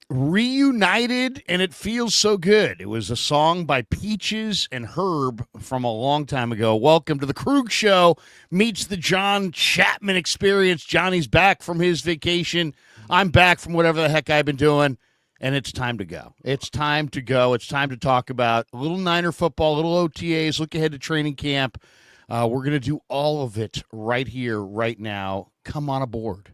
reunited, and it feels so good. It was a song by Peaches and Herb from a long time ago. Welcome to the Krueg Show meets the John Chapman Experience. Johnny's back from his vacation. I'm back from whatever the heck I've been doing, and it's time to go. It's time to go. It's time to talk about a little Niner football, a little OTAs, look ahead to training camp. We're going to do all of it right here, right now. Come on aboard.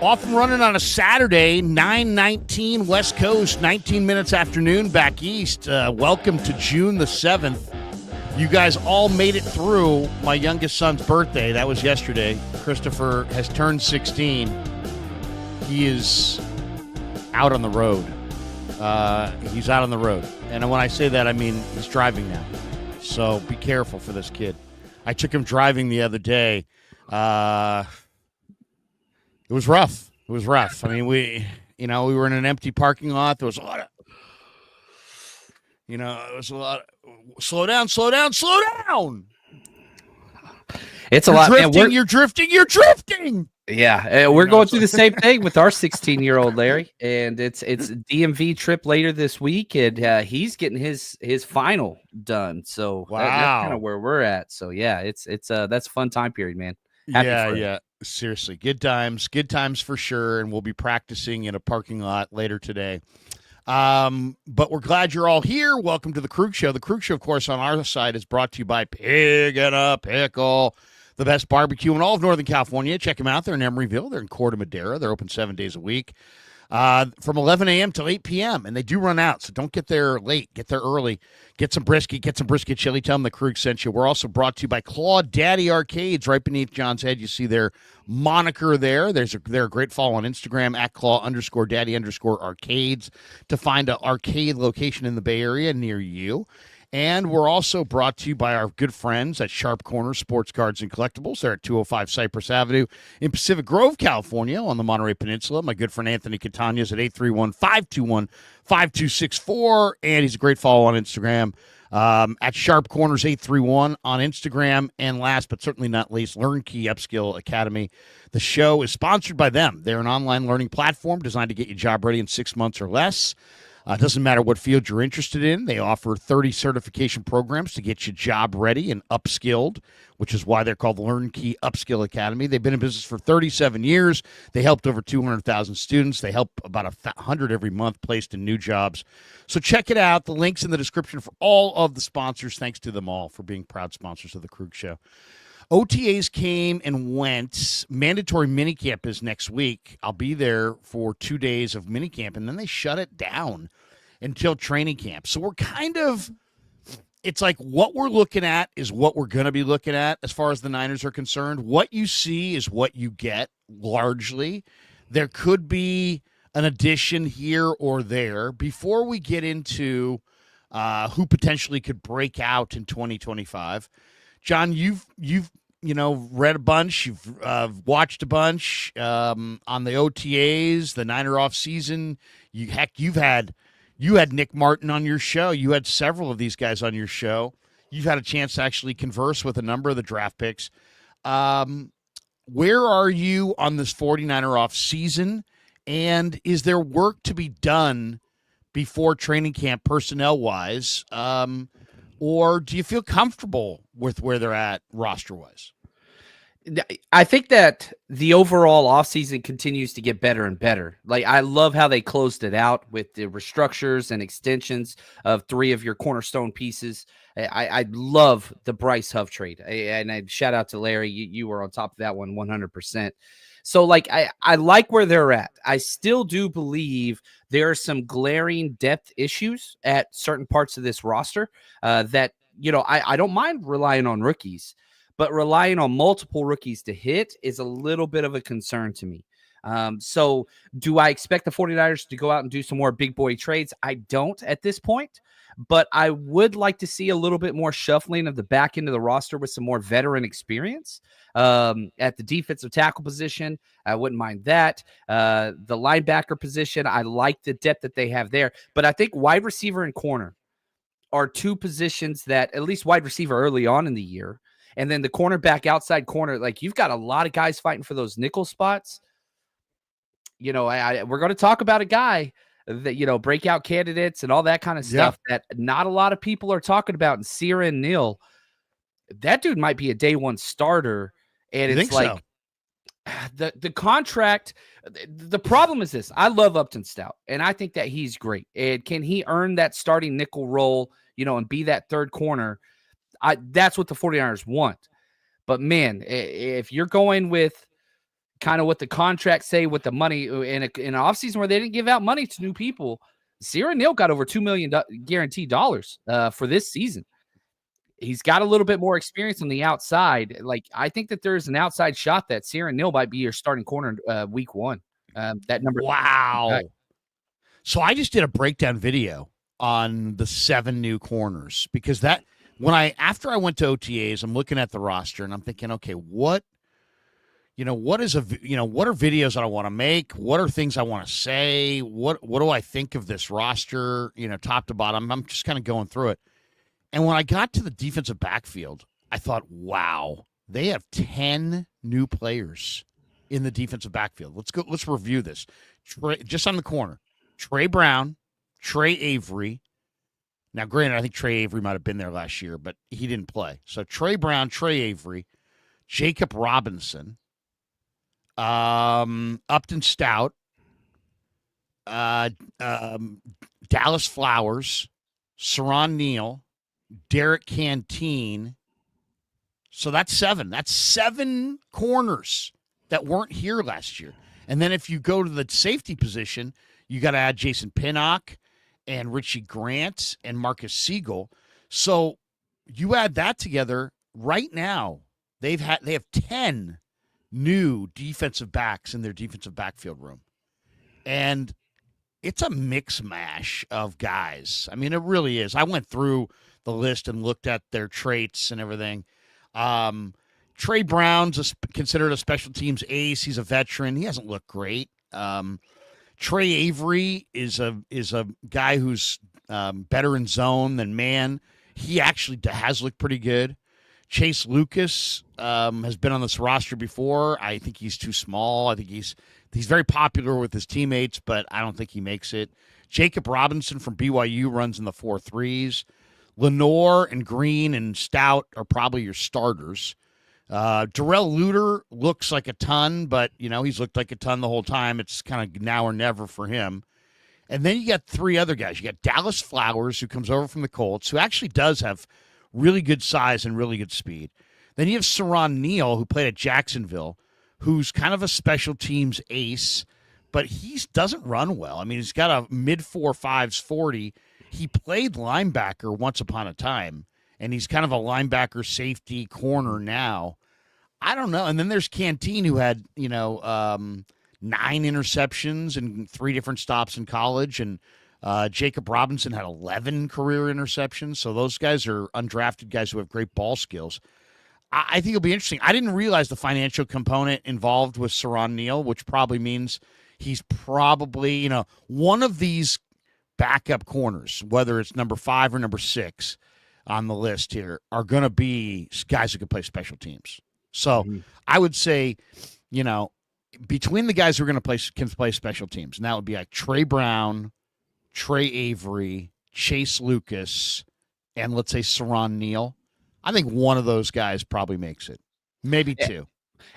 Off and running on a Saturday, 9:19 West Coast, 19 minutes afternoon back east. Welcome to June the 7th. You guys all made it through my youngest son's birthday. That was yesterday. Christopher has turned 16. He is out on the road. He's out on the road. And when I say that, I mean he's driving now. So be careful for this kid. I took him driving the other day. It was rough. It was rough. I mean, we were in an empty parking lot. There was a lot of, slow down. It's a lot. Drifting, you're drifting. Yeah, we're going through the same thing with our 16-year-old Larry, and it's DMV trip later this week, and he's getting his final done. So wow, that's kind of where we're at. So yeah, it's that's a fun time period, man. Yeah. Seriously, good times for sure, and we'll be practicing in a parking lot later today. But we're glad you're all here. Welcome to the Krueg Show. The Krueg Show, of course, on our side is brought to you by Pig and a Pickle, the best barbecue in all of Northern California. Check them out. They're in Emeryville. They're in Corte Madera. They're open 7 days a week. From 11 a.m. till 8 p.m., and they do run out, so don't get there late. Get there early. Get some brisket chili. Tell them the Krueg sent you. We're also brought to you by Claw Daddy Arcades. Right beneath John's head, you see their moniker there. They're a great follow on Instagram, at Claw_Daddy_Arcades, to find an arcade location in the Bay Area near you. And we're also brought to you by our good friends at Sharp Corner Sports Cards and Collectibles. They're at 205 Cypress Avenue in Pacific Grove, California, on the Monterey Peninsula. My good friend Anthony Catania is at 831-521-5264, and he's a great follow on Instagram at Sharp Corners 831 on Instagram. And last but certainly not least, LearnKey Upskill Academy. The show is sponsored by them. They're an online learning platform designed to get you job ready in 6 months or less. It doesn't matter what field you're interested in. They offer 30 certification programs to get you job ready and upskilled, which is why they're called LearnKey Upskill Academy. They've been in business for 37 years. They helped over 200,000 students. They help about 100 every month placed in new jobs. So check it out. The link's in the description for all of the sponsors. Thanks to them all for being proud sponsors of the Krueg Show. OTAs came and went. Mandatory minicamp is next week. I'll be there for 2 days of minicamp, and then they shut it down until training camp. So we're it's like what we're looking at is what we're going to be looking at as far as the Niners are concerned. What you see is what you get, largely. There could be an addition here or there before we get into who potentially could break out in 2025. John, you've read a bunch, you've watched a bunch on the OTAs, the Niner offseason. You had Nick Martin on your show. You had several of these guys on your show. You've had a chance to actually converse with a number of the draft picks. Where are you on this 49er offseason? And is there work to be done before training camp personnel-wise? Or do you feel comfortable with where they're at roster-wise? I think that the overall offseason continues to get better and better. Like, I love how they closed it out with the restructures and extensions of 3 of your cornerstone pieces. I love the Bryce Huff trade. And I shout out to Larry. You were on top of that one 100%. So, like, I like where they're at. I still do believe there are some glaring depth issues at certain parts of this roster that, I don't mind relying on rookies. But relying on multiple rookies to hit is a little bit of a concern to me. So do I expect the 49ers to go out and do some more big boy trades? I don't at this point, but I would like to see a little bit more shuffling of the back end of the roster with some more veteran experience at the defensive tackle position. I wouldn't mind that. The linebacker position, I like the depth that they have there, but I think wide receiver and corner are two positions that, at least wide receiver early on in the year, and then the cornerback, outside corner, like you've got a lot of guys fighting for those nickel spots. You know, we're going to talk about a guy that, you know, breakout candidates and all that kind of stuff that not a lot of people are talking about. And Ciaran Neal, that dude might be a day one starter. And it's like, so? The contract, the problem is this. I love Upton Stout, and I think that he's great. And can he earn that starting nickel role, you know, and be that third corner? That's what the 49ers want. But, man, if you're going with kind of what the contracts say with the money in an offseason where they didn't give out money to new people, Ciaran Neal got over $2 million guaranteed dollars for this season. He's got a little bit more experience on the outside. Like, I think that there's an outside shot that Ciaran Neal might be your starting corner week one. That number. Wow. So I just did a breakdown video on the 7 new corners, because after I went to OTAs, I'm looking at the roster and I'm thinking, okay, what are videos that I want to make? What are things I want to say? What do I think of this roster, you know, top to bottom? I'm just kind of going through it. And when I got to the defensive backfield, I thought, wow, they have 10 new players in the defensive backfield. Let's review this. Just on the corner, Trey Brown, Trey Avery. Now, granted, I think Trey Avery might have been there last year, but he didn't play. So Trey Brown, Trey Avery, Jacob Robinson, Upton Stout, Dallas Flowers, Ciaran Neal, Derek Canteen. So that's 7. That's 7 corners that weren't here last year. And then if you go to the safety position, you got to add Jason Pinnock and Richie Grant and Marcus Siegel. So you add that together, right now they have 10 new defensive backs in their defensive backfield room. And it's a mix mash of guys. I mean, it really is. I went through the list and looked at their traits and everything. Trey Brown's considered a special teams ace. He's a veteran. He hasn't looked great. Trey Avery is a guy who's better in zone than man. He actually has looked pretty good. Chase Lucas has been on this roster before. I think he's too small. I think he's very popular with his teammates, but I don't think he makes it. Jacob Robinson from BYU runs in the 4.3s. Lenore and Green and Stout are probably your starters. Darrell Luter looks like a ton, but, you know, he's looked like a ton the whole time. It's kind of now or never for him. And then you got 3 other guys. You got Dallas Flowers, who comes over from the Colts, who actually does have really good size and really good speed. Then you have Ciaran Neal, who played at Jacksonville, who's kind of a special teams ace, but he doesn't run well. I mean, he's got a mid-4.5s 40. He played linebacker once upon a time, and he's kind of a linebacker safety corner now. I don't know. And then there's Canteen, who had, 9 interceptions and 3 different stops in college, and Jacob Robinson had 11 career interceptions. So those guys are undrafted guys who have great ball skills. I think it'll be interesting. I didn't realize the financial component involved with Ciaran Neal, which probably means he's probably, one of these backup corners, whether it's number 5 or number 6 on the list here, are going to be guys who can play special teams. So I would say, between the guys who are going to can play special teams, and that would be like Trey Brown, Trey Avery, Chase Lucas, and let's say Ciaran Neal, I think one of those guys probably makes it, maybe 2.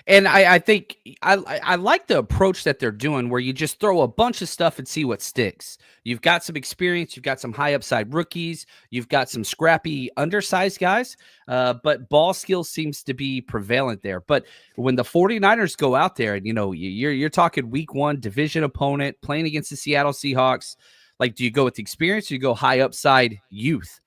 And I think I like the approach that they're doing, where you just throw a bunch of stuff and see what sticks. You've got some experience. You've got some high upside rookies. You've got some scrappy undersized guys, but ball skill seems to be prevalent there. But when the 49ers go out there and, you're talking week 1 division opponent playing against the Seattle Seahawks, like, do you go with the experience or do you go high upside youth?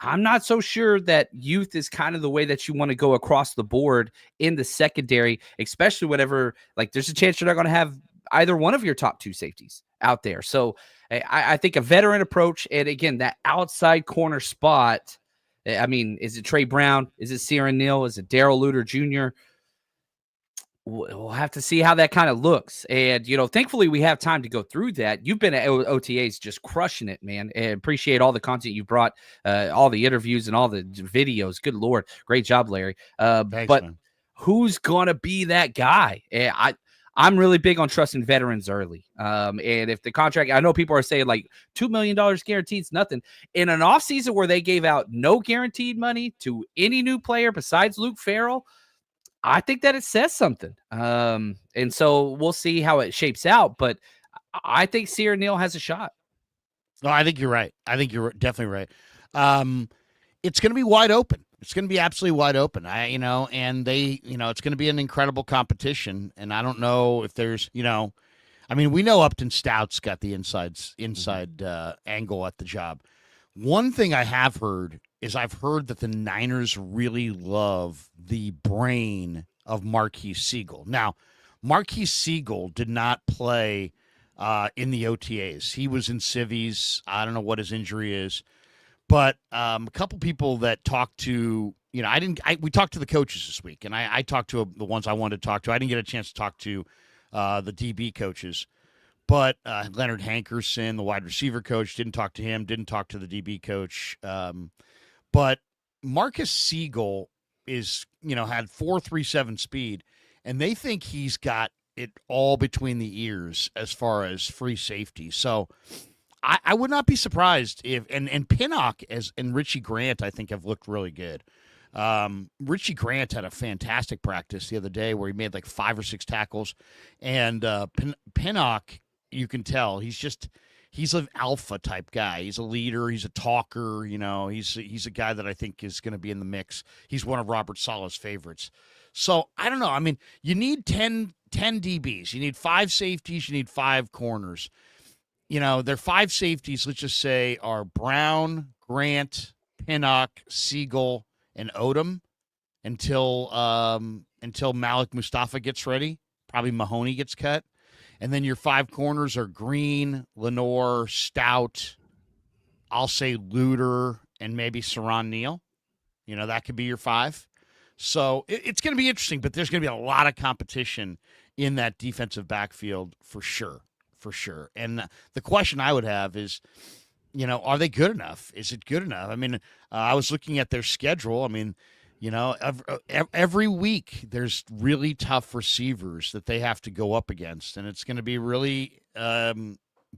I'm not so sure that youth is kind of the way that you want to go across the board in the secondary, especially whenever, like, there's a chance you're not going to have either one of your top 2 safeties out there. So I think a veteran approach, and again, that outside corner spot, I mean, is it Trey Brown? Is it Ciaran Neal? Is it Darrell Luter Jr.? We'll have to see how that kind of looks. And, thankfully we have time to go through that. You've been at OTAs just crushing it, man. And appreciate all the content you brought, all the interviews and all the videos. Good Lord. Great job, Larry. Thanks, But man. who's going to be that guy? I'm really big on trusting veterans early. And if the contract, I know people are saying like $2 million guaranteed is nothing. In an offseason where they gave out no guaranteed money to any new player besides Luke Farrell, I think that it says something. And so we'll see how it shapes out. But I think Sierra Neal has a shot. No, I think you're right. I think you're definitely right. It's going to be wide open. It's going to be absolutely wide open. And it's going to be an incredible competition. And I don't know if there's, we know Upton Stout's got the inside angle at the job. One thing I have heard is I've heard that the Niners really love the brain of Marquise Siegel. Now, Marquise Siegel did not play in the OTAs. He was in civies. I don't know what his injury is. But a couple people that talked to, we talked to the coaches this week, and I talked to the ones I wanted to talk to. I didn't get a chance to talk to the DB coaches. But Leonard Hankerson, the wide receiver coach, didn't talk to him, didn't talk to the DB coach. But Marcus Siegel had 4.37 speed, and they think he's got it all between the ears as far as free safety. So I would not be surprised if and Pinnock and Richie Grant, I think, have looked really good. Richie Grant had a fantastic practice the other day where he made like 5 or 6 tackles, and Pinnock, you can tell he's an alpha type guy. He's a leader. He's a talker. He's a guy that I think is going to be in the mix. He's one of Robert Saleh's favorites. So I don't know. I mean, you need 10 DBs. You need 5 safeties. You need 5 corners. Their 5 safeties, let's just say, are Brown, Grant, Pinnock, Siegel, and Odom until Malik Mustafa gets ready. Probably Mahoney gets cut. And then your 5 corners are Green, Lenore, Stout, I'll say Luter, and maybe Saran Neal. That could be your 5. So it's going to be interesting, but there's going to be a lot of competition in that defensive backfield for sure. For sure. And the question I would have is, are they good enough? Is it good enough? I mean, I was looking at their schedule. I mean, every week there's really tough receivers that they have to go up against, and it's going to be really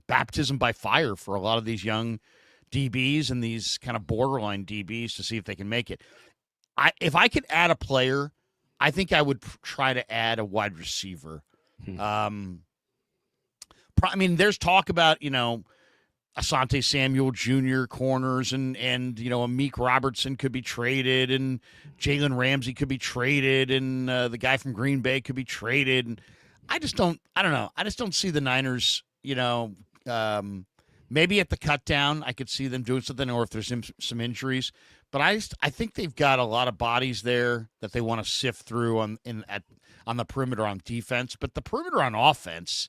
baptism by fire for a lot of these young DBs and these kind of borderline DBs to see if they can make it. If I could add a player, I think I would try to add a wide receiver. There's talk about, Asante Samuel Jr. corners and Amik Robertson could be traded, and Jalen Ramsey could be traded, and the guy from Green Bay could be traded. And I don't know. I just don't see the Niners, maybe at the cut down, I could see them doing something, or if there's some injuries. But I think they've got a lot of bodies there that they want to sift through on the perimeter on defense. But the perimeter on offense,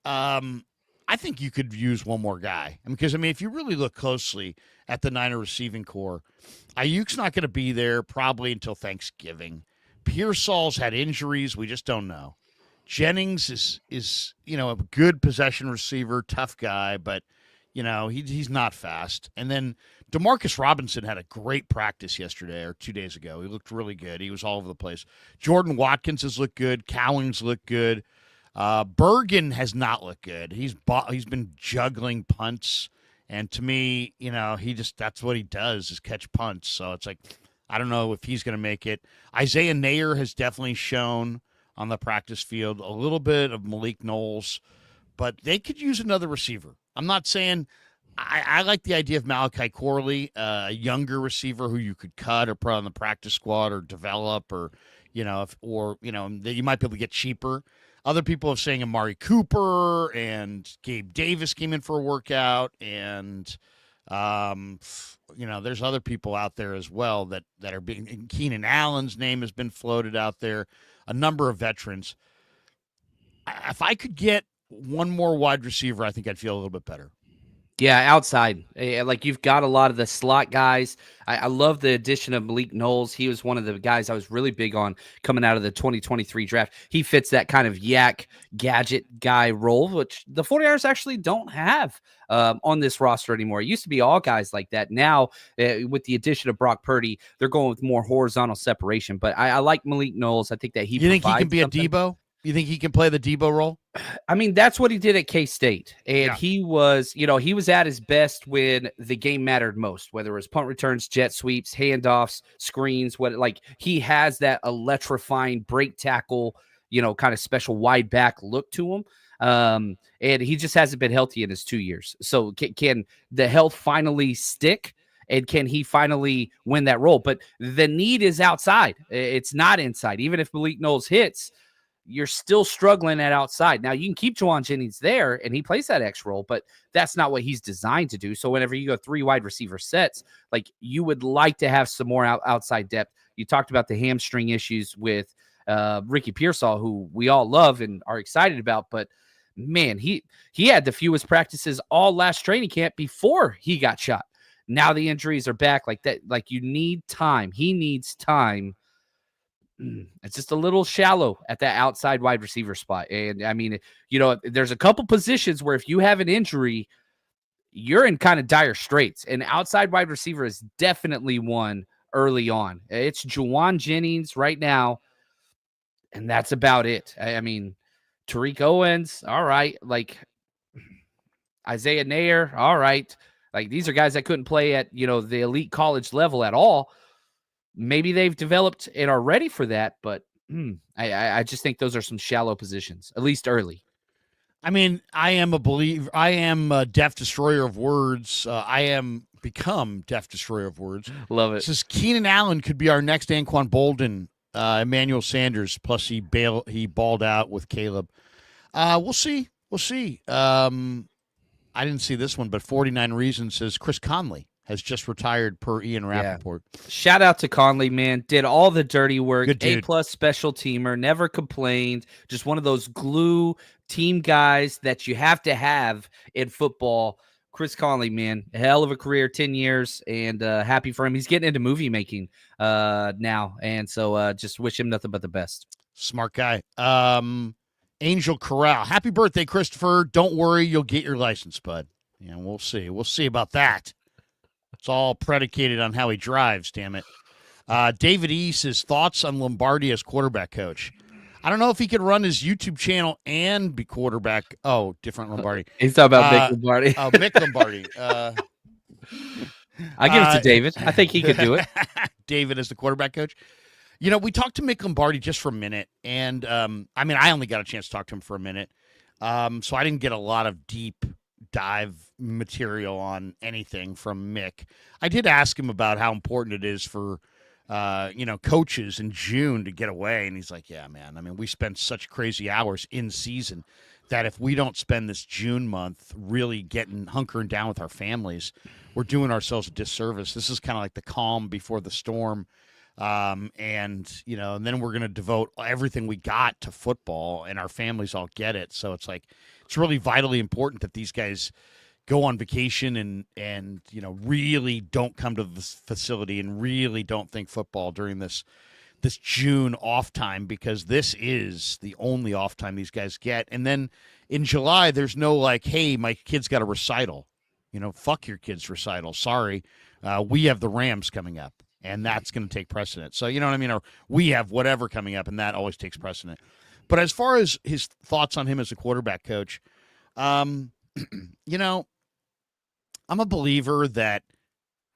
I think you could use one more guy. Because, if you really look closely at the Niner receiving core, Ayuk's not going to be there probably until Thanksgiving. Pearsall's had injuries. We just don't know. Jennings is a good possession receiver, tough guy, but, he's not fast. And then Demarcus Robinson had a great practice yesterday or 2 days ago. He looked really good. He was all over the place. Jordan Watkins has looked good. Cowings looked good. Bergen has not looked good. He's been juggling punts, and to me, that's what he does is catch punts. So it's like, I don't know if he's going to make it. Isaiah Nayer has definitely shown on the practice field a little bit of Malik Knowles, but they could use another receiver. I'm not saying I like the idea of Malachi Corley, a younger receiver who you could cut or put on the practice squad or develop, or that you might be able to get cheaper. Other people are saying Amari Cooper and Gabe Davis came in for a workout, and there's other people out there as well that are being. Keenan Allen's name has been floated out there. A number of veterans. If I could get one more wide receiver, I think I'd feel a little bit better. Yeah, outside. Like you've got a lot of the slot guys. I love the addition of Malik Knowles. He was one of the guys I was really big on coming out of the 2023 draft. He fits that kind of yak gadget guy role, which the 49ers actually don't have on this roster anymore. It used to be all guys like that. Now, with the addition of Brock Purdy, they're going with more horizontal separation. But I like Malik Knowles. I think that You think he can provides be something. a Debo? You think he can play the Debo role? I mean, that's what he did at K-State. And Yeah. he was, he was at his best when the game mattered most, whether it was punt returns, jet sweeps, handoffs, screens, he has that electrifying break tackle, kind of special wide back look to him. And he just hasn't been healthy in his 2 years. So can the health finally stick? And can he finally win that role? But the need is outside. It's not inside. Even if Malik Knowles hits, you're still struggling at outside. Now, you can keep Juwan Jennings there, and he plays that X role, but that's not what he's designed to do. So whenever you go 3 wide receiver sets, like you would like to have some more outside depth. You talked about the hamstring issues with Ricky Pearsall, who we all love and are excited about, but man, he had the fewest practices all last training camp before he got shot. Now the injuries are back like that. Like you need time. He needs time. It's just a little shallow at that outside wide receiver spot. And I mean, there's a couple positions where if you have an injury, you're in kind of dire straits. And outside wide receiver is definitely one early on. It's Juwan Jennings right now, and that's about it. I mean, Tariq Owens, all right. Like Isaiah Nair, all right. Like these are guys that couldn't play at, the elite college level at all. Maybe they've developed and are ready for that, but I just think those are some shallow positions, at least early. I mean, I am a believer. I am a deaf destroyer of words. I am become deaf destroyer of words. Love it. It says Keenan Allen could be our next Anquan Bolden, Emmanuel Sanders. Plus, he balled out with Caleb. We'll see. We'll see. I didn't see this one, but 49 Reasons says Chris Conley has just retired per Ian Rappaport. Yeah. Shout out to Conley, man. Did all the dirty work. Good dude. A+ special teamer. Never complained. Just one of those glue team guys that you have to have in football. Chris Conley, man, a hell of a career, 10 years, and happy for him. He's getting into movie making now, and so just wish him nothing but the best. Smart guy. Angel Corral. Happy birthday, Christopher. Don't worry, you'll get your license, bud. Yeah, we'll see. We'll see about that. It's all predicated on how he drives, damn it. David E. says, thoughts on Lombardi as quarterback coach. I don't know if he could run his YouTube channel and be quarterback. Oh, different Lombardi. He's talking about Mick Lombardi. Oh, Mick Lombardi. I give it to David. I think he could do it. David as the quarterback coach. We talked to Mick Lombardi just for a minute, and I mean, I only got a chance to talk to him for a minute, so I didn't get a lot of deep dive material on anything from Mick. I did ask him about how important it is for coaches in June to get away, and he's like, yeah, man, I mean, we spend such crazy hours in season that if we don't spend this June month really hunkering down with our families, we're doing ourselves a disservice. This is kind of like the calm before the storm. And then we're going to devote everything we got to football, and our families all get it. So it's like, it's really vitally important that these guys go on vacation and really don't come to this facility and really don't think football during this June off time, because this is the only off time these guys get. And then in July, there's no like, hey, my kid's got a recital, fuck your kid's recital. Sorry. We have the Rams coming up, and that's going to take precedent. So, you know what I mean? Or we have whatever coming up, and that always takes precedent. But as far as his thoughts on him as a quarterback coach, I'm a believer that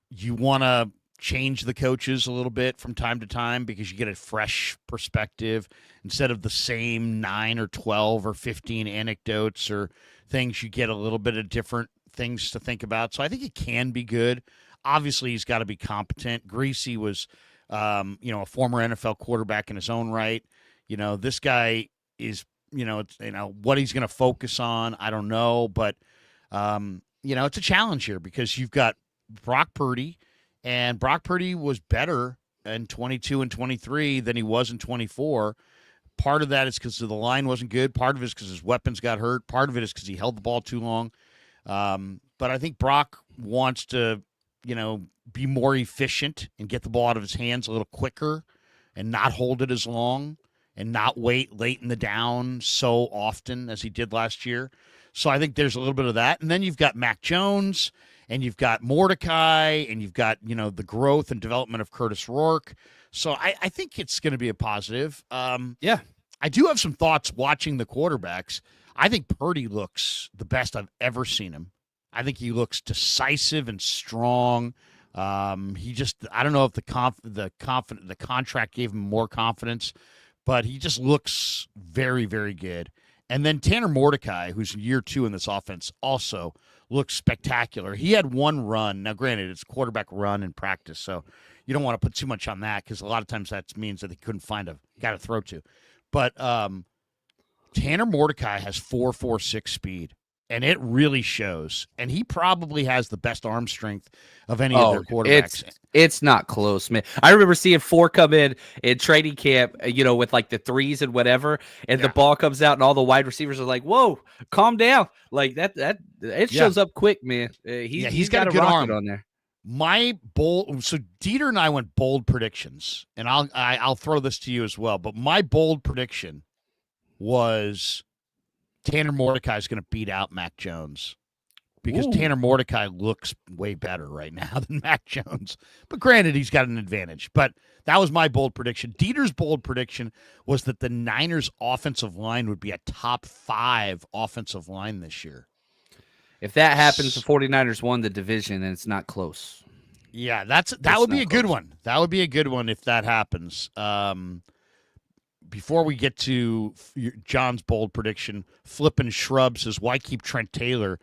you want to change the coaches a little bit from time to time because you get a fresh perspective instead of the same 9 or 12 or 15 anecdotes or things. You get a little bit of different things to think about. So I think it can be good. Obviously, he's got to be competent. Greasy was, a former NFL quarterback in his own right. This guy is, what he's going to focus on, I don't know. But, it's a challenge here because you've got Brock Purdy, and Brock Purdy was better in 22 and 23 than he was in 24. Part of that is because the line wasn't good. Part of it is because his weapons got hurt. Part of it is because he held the ball too long. but I think Brock wants to, be more efficient and get the ball out of his hands a little quicker and not hold it as long and not wait late in the down so often as he did last year. So I think there's a little bit of that. And then you've got Mac Jones and you've got Mordecai and you've got, the growth and development of Curtis Rourke. So I think it's going to be a positive. Yeah. I do have some thoughts watching the quarterbacks. I think Purdy looks the best I've ever seen him. I think he looks decisive and strong. He just, I don't know if the contract gave him more confidence, but he just looks very, very good. And then Tanner Mordecai, who's in year 2 in this offense, also looks spectacular. He had one run. Now, granted, it's a quarterback run in practice, so you don't want to put too much on that because a lot of times that means that he couldn't find a guy to throw to. But Tanner Mordecai has 4.46 speed, and it really shows. And he probably has the best arm strength of any of their quarterbacks. It's not close, man. I remember seeing 4 come in training camp, with like the 3s and whatever, and the ball comes out, and all the wide receivers are like, "Whoa, calm down!" Like that it shows up quick, man. He's got a good arm on there. So Dieter and I went bold predictions, and I'll throw this to you as well. But my bold prediction was Tanner Mordecai is going to beat out Mac Jones because Tanner Mordecai looks way better right now than Mac Jones. But granted, he's got an advantage. But that was my bold prediction. Dieter's bold prediction was that the Niners' offensive line would be a top 5 offensive line this year. If that happens, the 49ers won the division, and it's not close. Yeah, that would be a good one. That would be a good one if that happens. Before we get to John's bold prediction, Flippin' Shrub says, why keep Trent Taylor?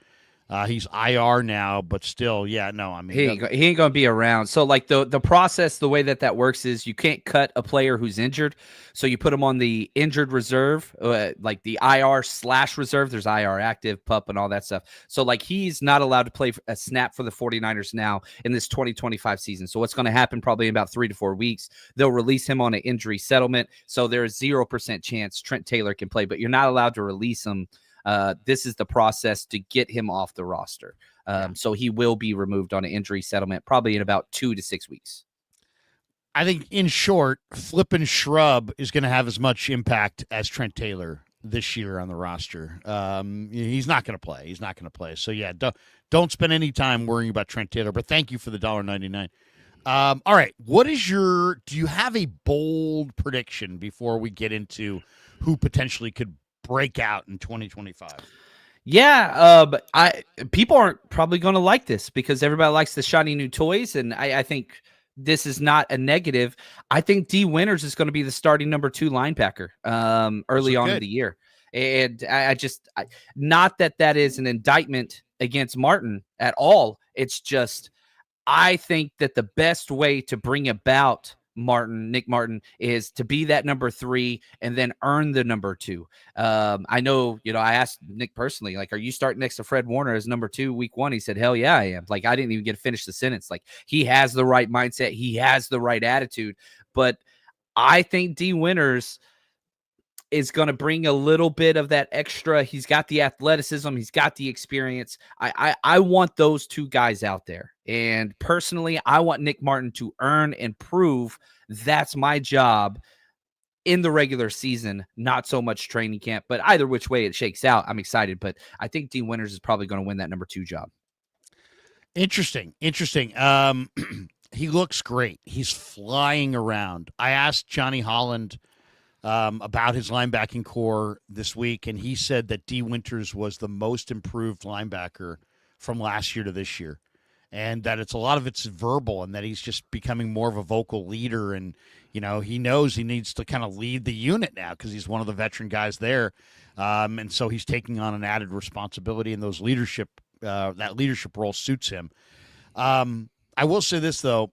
He's IR now, but still, he ain't going to be around. So, like, the process, the way that works is you can't cut a player who's injured. So you put him on the injured reserve, like the IR/reserve. There's IR active, PUP, and all that stuff. So, like, he's not allowed to play a snap for the 49ers now in this 2025 season. So what's going to happen probably in about 3 to 4 weeks, they'll release him on an injury settlement. So there's 0% chance Trent Taylor can play, but you're not allowed to release him. This is the process to get him off the roster. So he will be removed on an injury settlement probably in about 2 to 6 weeks. I think, in short, Flippin' Shrub is going to have as much impact as Trent Taylor this year on the roster. He's not going to play. So, yeah, don't spend any time worrying about Trent Taylor. But thank you for the $1.99. All right, do you have a bold prediction before we get into who potentially could break out in 2025? Yeah, but people aren't probably going to like this because everybody likes the shiny new toys, and I think this is not a negative. I think D. Winters is going to be the starting number 2 linebacker early on in the year, and not that is an indictment against Martin at all. It's just I think that the best way to bring about Nick Martin, is to be that number 3 and then earn the number 2. I know, I asked Nick personally, like, are you starting next to Fred Warner as number 2 week 1? He said, hell yeah, I am. Like, I didn't even get to finish the sentence. Like, he has the right mindset. He has the right attitude. But I think D. Winters is going to bring a little bit of that extra. He's got the athleticism. He's got the experience. I want those 2 guys out there. And personally, I want Nick Martin to earn and prove that's my job in the regular season, not so much training camp. But either which way it shakes out, I'm excited. But I think D. Winters is probably going to win that number 2 job. Interesting. He looks great. He's flying around. I asked Johnny Holland about his linebacking core this week, and he said that D. Winters was the most improved linebacker from last year to this year, and that a lot of it's verbal, and that he's just becoming more of a vocal leader, and he knows he needs to kind of lead the unit now because he's one of the veteran guys there, and so he's taking on an added responsibility, and that leadership role suits him. I will say this though,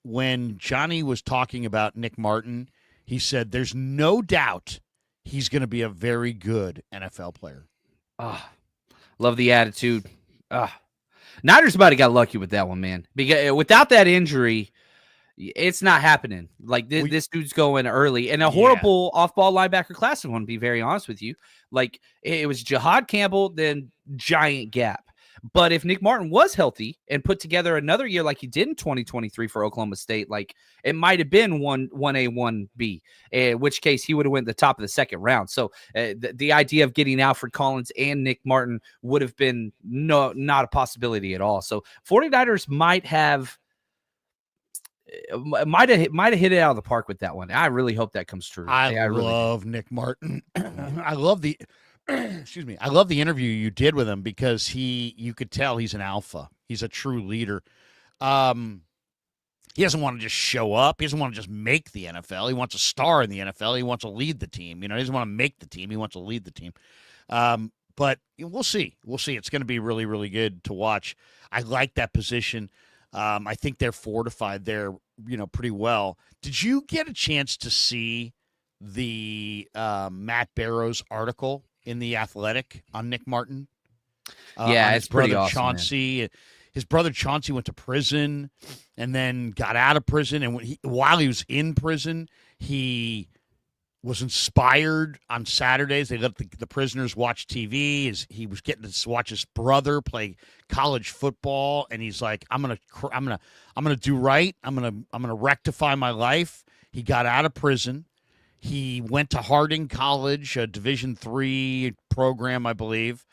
when Johnny was talking about Nick Martin, he said there's no doubt he's going to be a very good NFL player. Love the attitude. Niners might have got lucky with that one, man. Because without that injury, it's not happening. Like, this dude's going early. And a horrible off-ball linebacker class, I want to be very honest with you. Like, it was Jihad Campbell, then giant gap. But if Nick Martin was healthy and put together another year like he did in 2023 for Oklahoma State, like it might have been 1A, 1B, in which case he would have went the top of the second round. So the idea of getting Alfred Collins and Nick Martin would have been not a possibility at all. So 49ers might have hit it out of the park with that one. I really hope that comes true. I love Nick Martin. I love the excuse me. I love the interview you did with him because you could tell he's an alpha. He's a true leader. He doesn't want to just show up. He doesn't want to just make the NFL. He wants a star in the NFL. He wants to lead the team. He doesn't want to make the team. He wants to lead the team. But we'll see. We'll see. It's going to be really, really good to watch. I like that position. I think they're fortified there, pretty well. Did you get a chance to see the Matt Barrows article in The Athletic on Nick Martin? Yeah, it's pretty awesome. Chauncey. Man. His brother Chauncey went to prison and then got out of prison. And while he was in prison, he was inspired on Saturdays. They let the prisoners watch TV. He was getting to watch his brother play college football, and he's like, "I'm gonna do right. I'm gonna rectify my life." He got out of prison. He went to Harding College, a Division III program, I believe.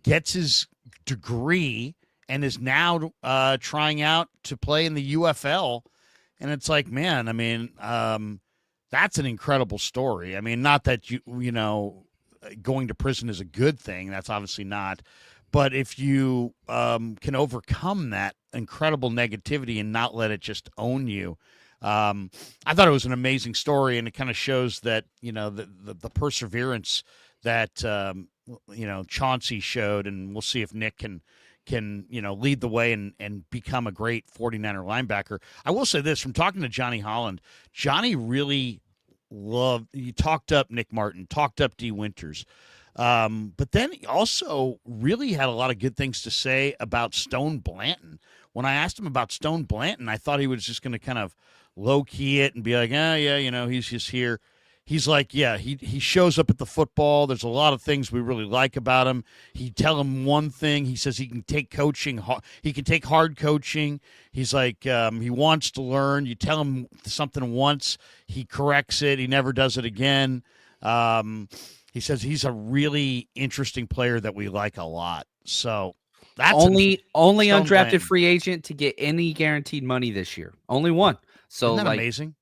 Gets his degree and is now trying out to play in the UFL. And it's like, man, I mean. That's an incredible story. I mean, not that going to prison is a good thing. That's obviously not. But if you can overcome that incredible negativity and not let it just own you, I thought it was an amazing story, and it kind of shows that the perseverance that Chauncey showed, and we'll see if Nick can lead the way and become a great 49er linebacker. I will say this, from talking to Johnny Holland, Johnny really he talked up Nick Martin, talked up D. Winters. But then he also really had a lot of good things to say about Stone Blanton. When I asked him about Stone Blanton, I thought he was just going to kind of low-key it and be like, he's just here. He's like, yeah, he shows up at the football. There's a lot of things we really like about him. He tell him one thing. He says he can take coaching. He can take hard coaching. He's like, he wants to learn. You tell him something once, he corrects it. He never does it again. He says he's a really interesting player that we like a lot. So that's only undrafted Blanton. Free agent to get any guaranteed money this year. Only one. So isn't that amazing?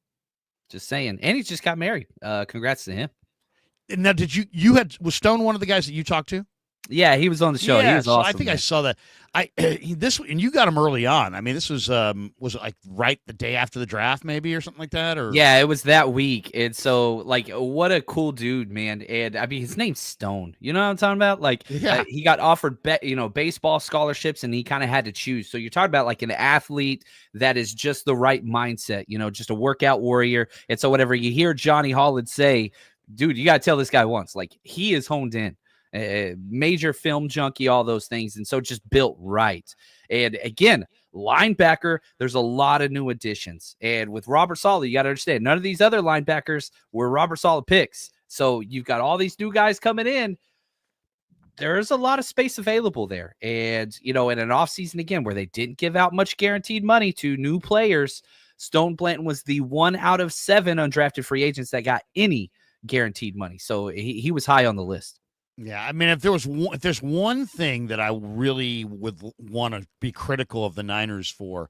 Just saying. And he just got married. Congrats to him. And now, was Stone one of the guys that you talked to? Yeah, he was on the show. Yeah, he was awesome. I think I saw that. And you got him early on. I mean, this was it like right the day after the draft, maybe, or something like that? Or yeah, it was that week. And so, like, what a cool dude, man. And I mean, his name's Stone. You know what I'm talking about? Like, he got offered baseball scholarships, and he kind of had to choose. So you're talking about like an athlete that is just the right mindset. Just a workout warrior. And so whatever you hear Johnny Holland say, dude, you got to tell this guy once. Like, he is honed in. Major film junkie, all those things, and so just built right. And again, linebacker, there's a lot of new additions, and with Robert Saleh, you got to understand, none of these other linebackers were Robert Saleh picks. So you've got all these new guys coming in. There's a lot of space available there, and in an offseason again where they didn't give out much guaranteed money to new players, Stone Blanton was the 1 out of 7 undrafted free agents that got any guaranteed money. So he was high on the list. Yeah, I mean, if there's one thing that I really would want to be critical of the Niners for,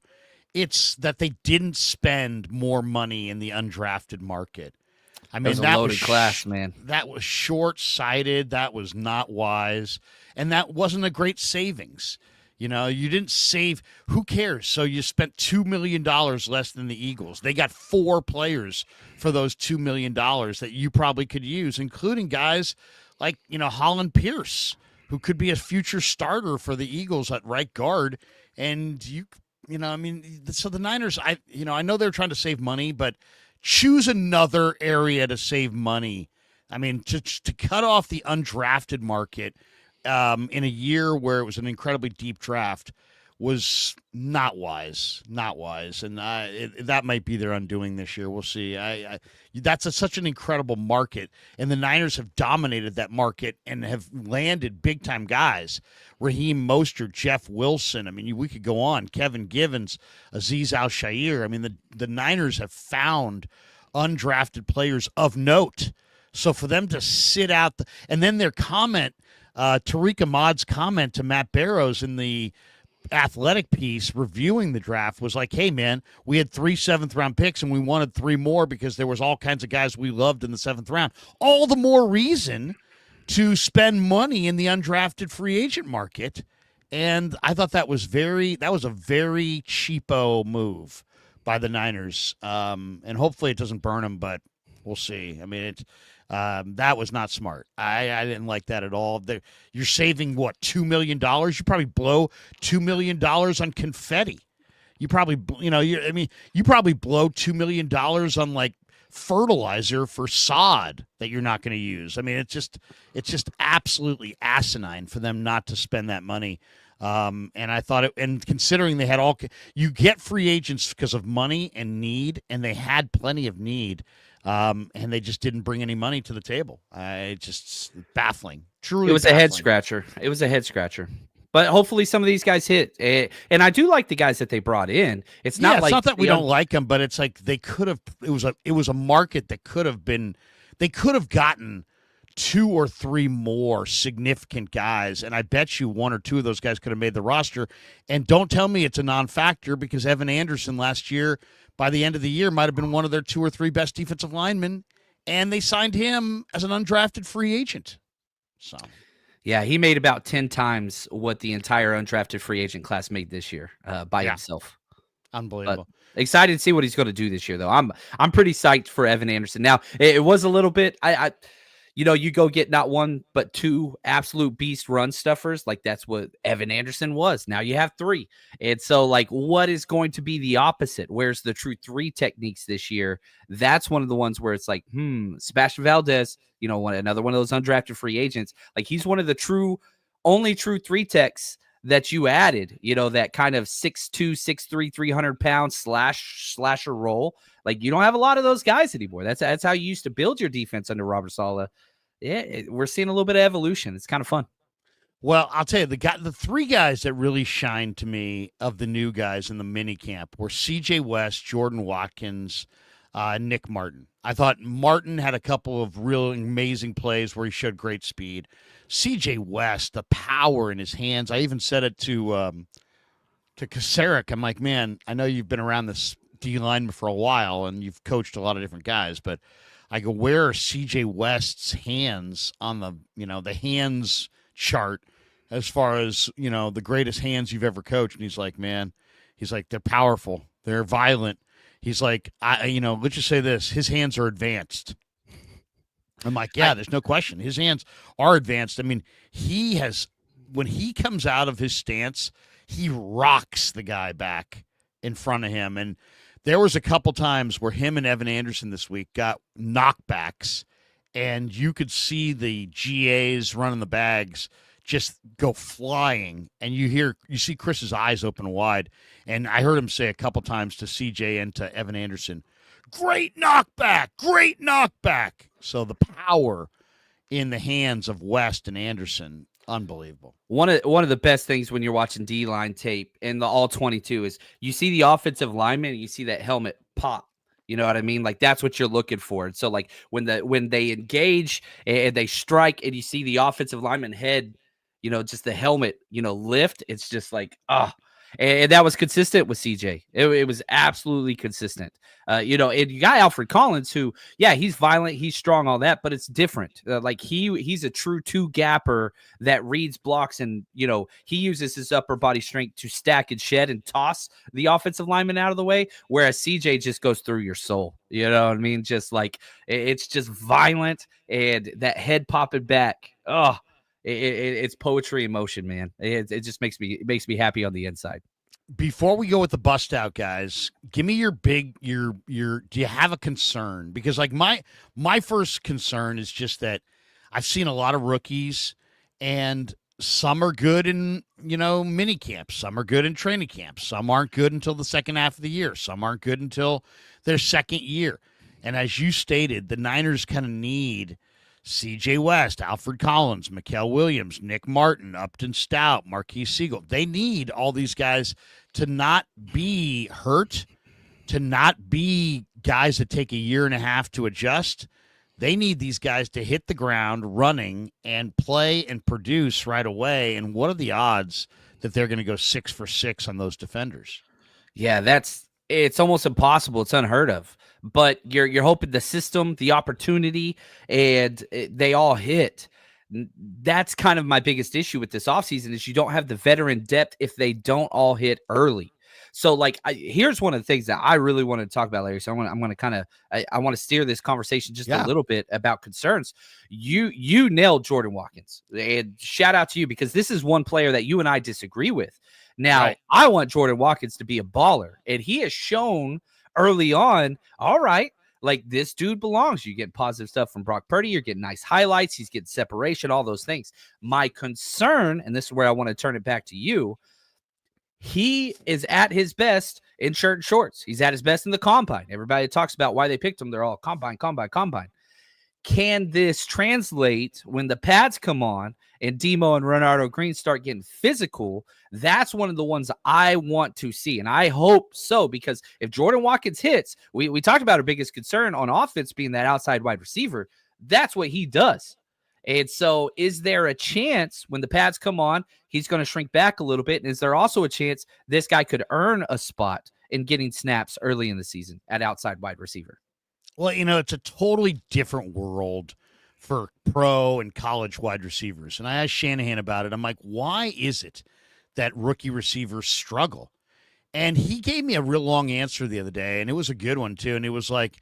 it's that they didn't spend more money in the undrafted market. I mean, that was a loaded class, man. That was short-sighted. That was not wise, and that wasn't a great savings. You didn't save. Who cares? So you spent $2 million less than the Eagles. They got 4 players for those $2 million that you probably could use, including guys like, Holland Pierce, who could be a future starter for the Eagles at right guard. And so the Niners, I know they're trying to save money, but choose another area to save money. I mean, to cut off the undrafted market in a year where it was an incredibly deep draft was not wise, and that might be their undoing this year. We'll see. That's such an incredible market, and the Niners have dominated that market and have landed big time guys. Raheem Mostert, Jeff Wilson. I mean, we could go on. Kevin Givens, Azeez Al-Shaair. I mean, the Niners have found undrafted players of note. So for them to sit out, and then their comment, Tariq Ahmad's comment to Matt Barrows in the Athletic piece reviewing the draft was like, hey, man, we had 3 7th-round picks and we wanted 3 more because there was all kinds of guys we loved in the 7th round. All the more reason to spend money in the undrafted free agent market. And I thought that was a very cheapo move by the Niners. And hopefully it doesn't burn them, but we'll see. I mean, that was not smart. I didn't like that at all. You're saving, what, $2 million? You probably blow $2 million on confetti. You probably, you probably blow $2 million on like fertilizer for sod that you're not going to use. I mean, it's just absolutely asinine for them not to spend that money. And I thought and considering they had you get free agents because of money and need, and they had plenty of need. And they just didn't bring any money to the table. It's just baffling. Truly, it was a head scratcher. But hopefully some of these guys hit. And I do like the guys that they brought in. It's not that we don't like them, but it's like they could have. It was a market that could have been. They could have gotten 2 or 3 more significant guys, and I bet you 1 or 2 of those guys could have made the roster. And don't tell me it's a non-factor, because Evan Anderson last year, by the end of the year, might have been one of their 2 or 3 best defensive linemen, and they signed him as an undrafted free agent. So, yeah, he made about 10 times what the entire undrafted free agent class made this year by himself. Unbelievable. But excited to see what he's going to do this year, though. I'm pretty psyched for Evan Anderson. Now, it was a little bit you go get not 1 but 2 absolute beast run stuffers. Like, that's what Evan Anderson was. Now you have 3. And so, like, what is going to be the opposite? Where's the true 3 techniques this year? That's one of the ones where it's like, Sebastian Valdez, another one of those undrafted free agents. Like, he's one of the only true 3 techs that you added, that kind of 6'2", 6'3", 300-pound slasher role. Like, you don't have a lot of those guys anymore. That's how you used to build your defense under Robert Saleh. Yeah, we're seeing a little bit of evolution. It's kind of fun. Well, I'll tell you, the 3 guys that really shined to me of the new guys in the mini camp were C.J. West, Jordan Watkins, Nick Martin. I thought Martin had a couple of real amazing plays where he showed great speed. C.J. West, the power in his hands. I even said it to Kasarik. I'm like, man, I know you've been around this D-line for a while and you've coached a lot of different guys, but I go, where are C.J. West's hands on the hands chart as far as, the greatest hands you've ever coached? And he's like, they're powerful. They're violent. He's like, let's just say this, his hands are advanced. I'm like, yeah, there's no question. His hands are advanced. I mean, when he comes out of his stance, he rocks the guy back in front of him. And there was a couple times where him and Evan Anderson this week got knockbacks, and you could see the GAs running the bags just go flying, and you see Chris's eyes open wide. And I heard him say a couple times to CJ and to Evan Anderson, great knockback. So the power in the hands of West and Anderson, unbelievable. One of the best things when you're watching D-line tape in the all 22 is you see the offensive lineman and you see that helmet pop. You know what I mean? Like, that's what you're looking for. And so, like, when they engage and they strike and you see the offensive lineman head, just the helmet, lift, it's just like, and that was consistent with CJ. It was absolutely consistent. And you got Alfred Collins, who, yeah, he's violent, he's strong, all that, but it's different. Like, he's a true 2-gapper that reads blocks, and he uses his upper body strength to stack and shed and toss the offensive lineman out of the way, whereas CJ just goes through your soul. You know what I mean? Just like, it's just violent, and that head popping back. It's poetry in motion, man. It just makes me happy on the inside. Before we go with the bust out, guys, give me your do you have a concern? Because, like, my first concern is just that I've seen a lot of rookies, and some are good in, mini camps. Some are good in training camps. Some aren't good until the second half of the year. Some aren't good until their second year. And as you stated, the Niners kind of need C.J. West, Alfred Collins, Mikael Williams, Nick Martin, Upton Stout, Marquise Siegel. They need all these guys to not be hurt, to not be guys that take a year and a half to adjust. They need these guys to hit the ground running and play and produce right away. And what are the odds that they're going to go 6 for 6 on those defenders? Yeah, it's almost impossible. It's unheard of. But you're hoping the system, the opportunity, and they all hit. That's kind of my biggest issue with this offseason is you don't have the veteran depth if they don't all hit early. So, here's one of the things that I really wanted to talk about, Larry. So I'm going to kind of I want to steer this conversation just a little bit about concerns. You nailed Jordan Watkins, and shout out to you because this is one player that you and I disagree with. Now, right. I want Jordan Watkins to be a baller, and he has shown early on, all right, like this dude belongs. You get positive stuff from Brock Purdy. You're getting nice highlights. He's getting separation, all those things. My concern, and this is where I want to turn it back to you, he is at his best in shirt and shorts. He's at his best in the combine. Everybody talks about why they picked him. They're all combine. Can this translate when the pads come on and Demo and Renardo Green start getting physical? That's one of the ones I want to see. And I hope so, because if Jordan Watkins hits, we talked about our biggest concern on offense being that outside wide receiver. That's what he does. And so is there a chance when the pads come on, he's going to shrink back a little bit? And is there also a chance this guy could earn a spot in getting snaps early in the season at outside wide receiver? Well, it's a totally different world for pro and college wide receivers. And I asked Shanahan about it. I'm like, why is it that rookie receivers struggle? And he gave me a real long answer the other day, and it was a good one too. And it was like,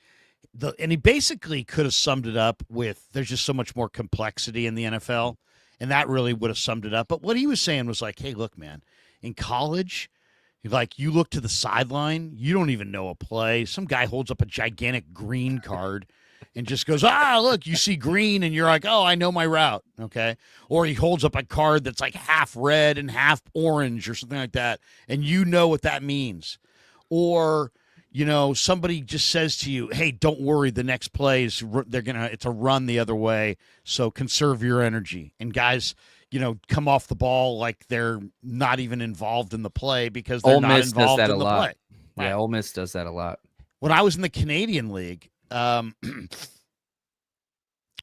and he basically could have summed it up with there's just so much more complexity in the NFL, and that really would have summed it up. But what he was saying was like, hey, look, man, in college, like you look to the sideline, you don't even know a play. Some guy holds up a gigantic green card and just goes, look, you see green, and you're like, oh, I know my route, okay? Or he holds up a card that's like half red and half orange or something like that, and you know what that means. Or somebody just says to you, hey, don't worry, the next play is it's a run the other way, so conserve your energy. And guys, come off the ball like they're not even involved in the play because they're not involved in the play. Right. Yeah, Ole Miss does that a lot. When I was in the Canadian League,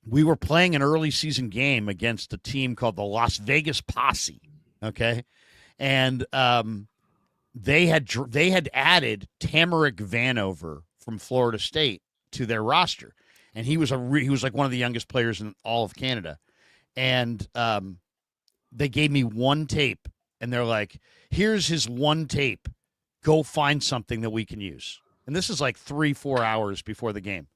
we were playing an early season game against a team called the Las Vegas Posse, okay? And they had added Tamarick Vanover from Florida State to their roster, and he was like one of the youngest players in all of Canada. And they gave me one tape, and they're like, "Here's his one tape. Go find something that we can use." And this is like 3-4 hours before the game,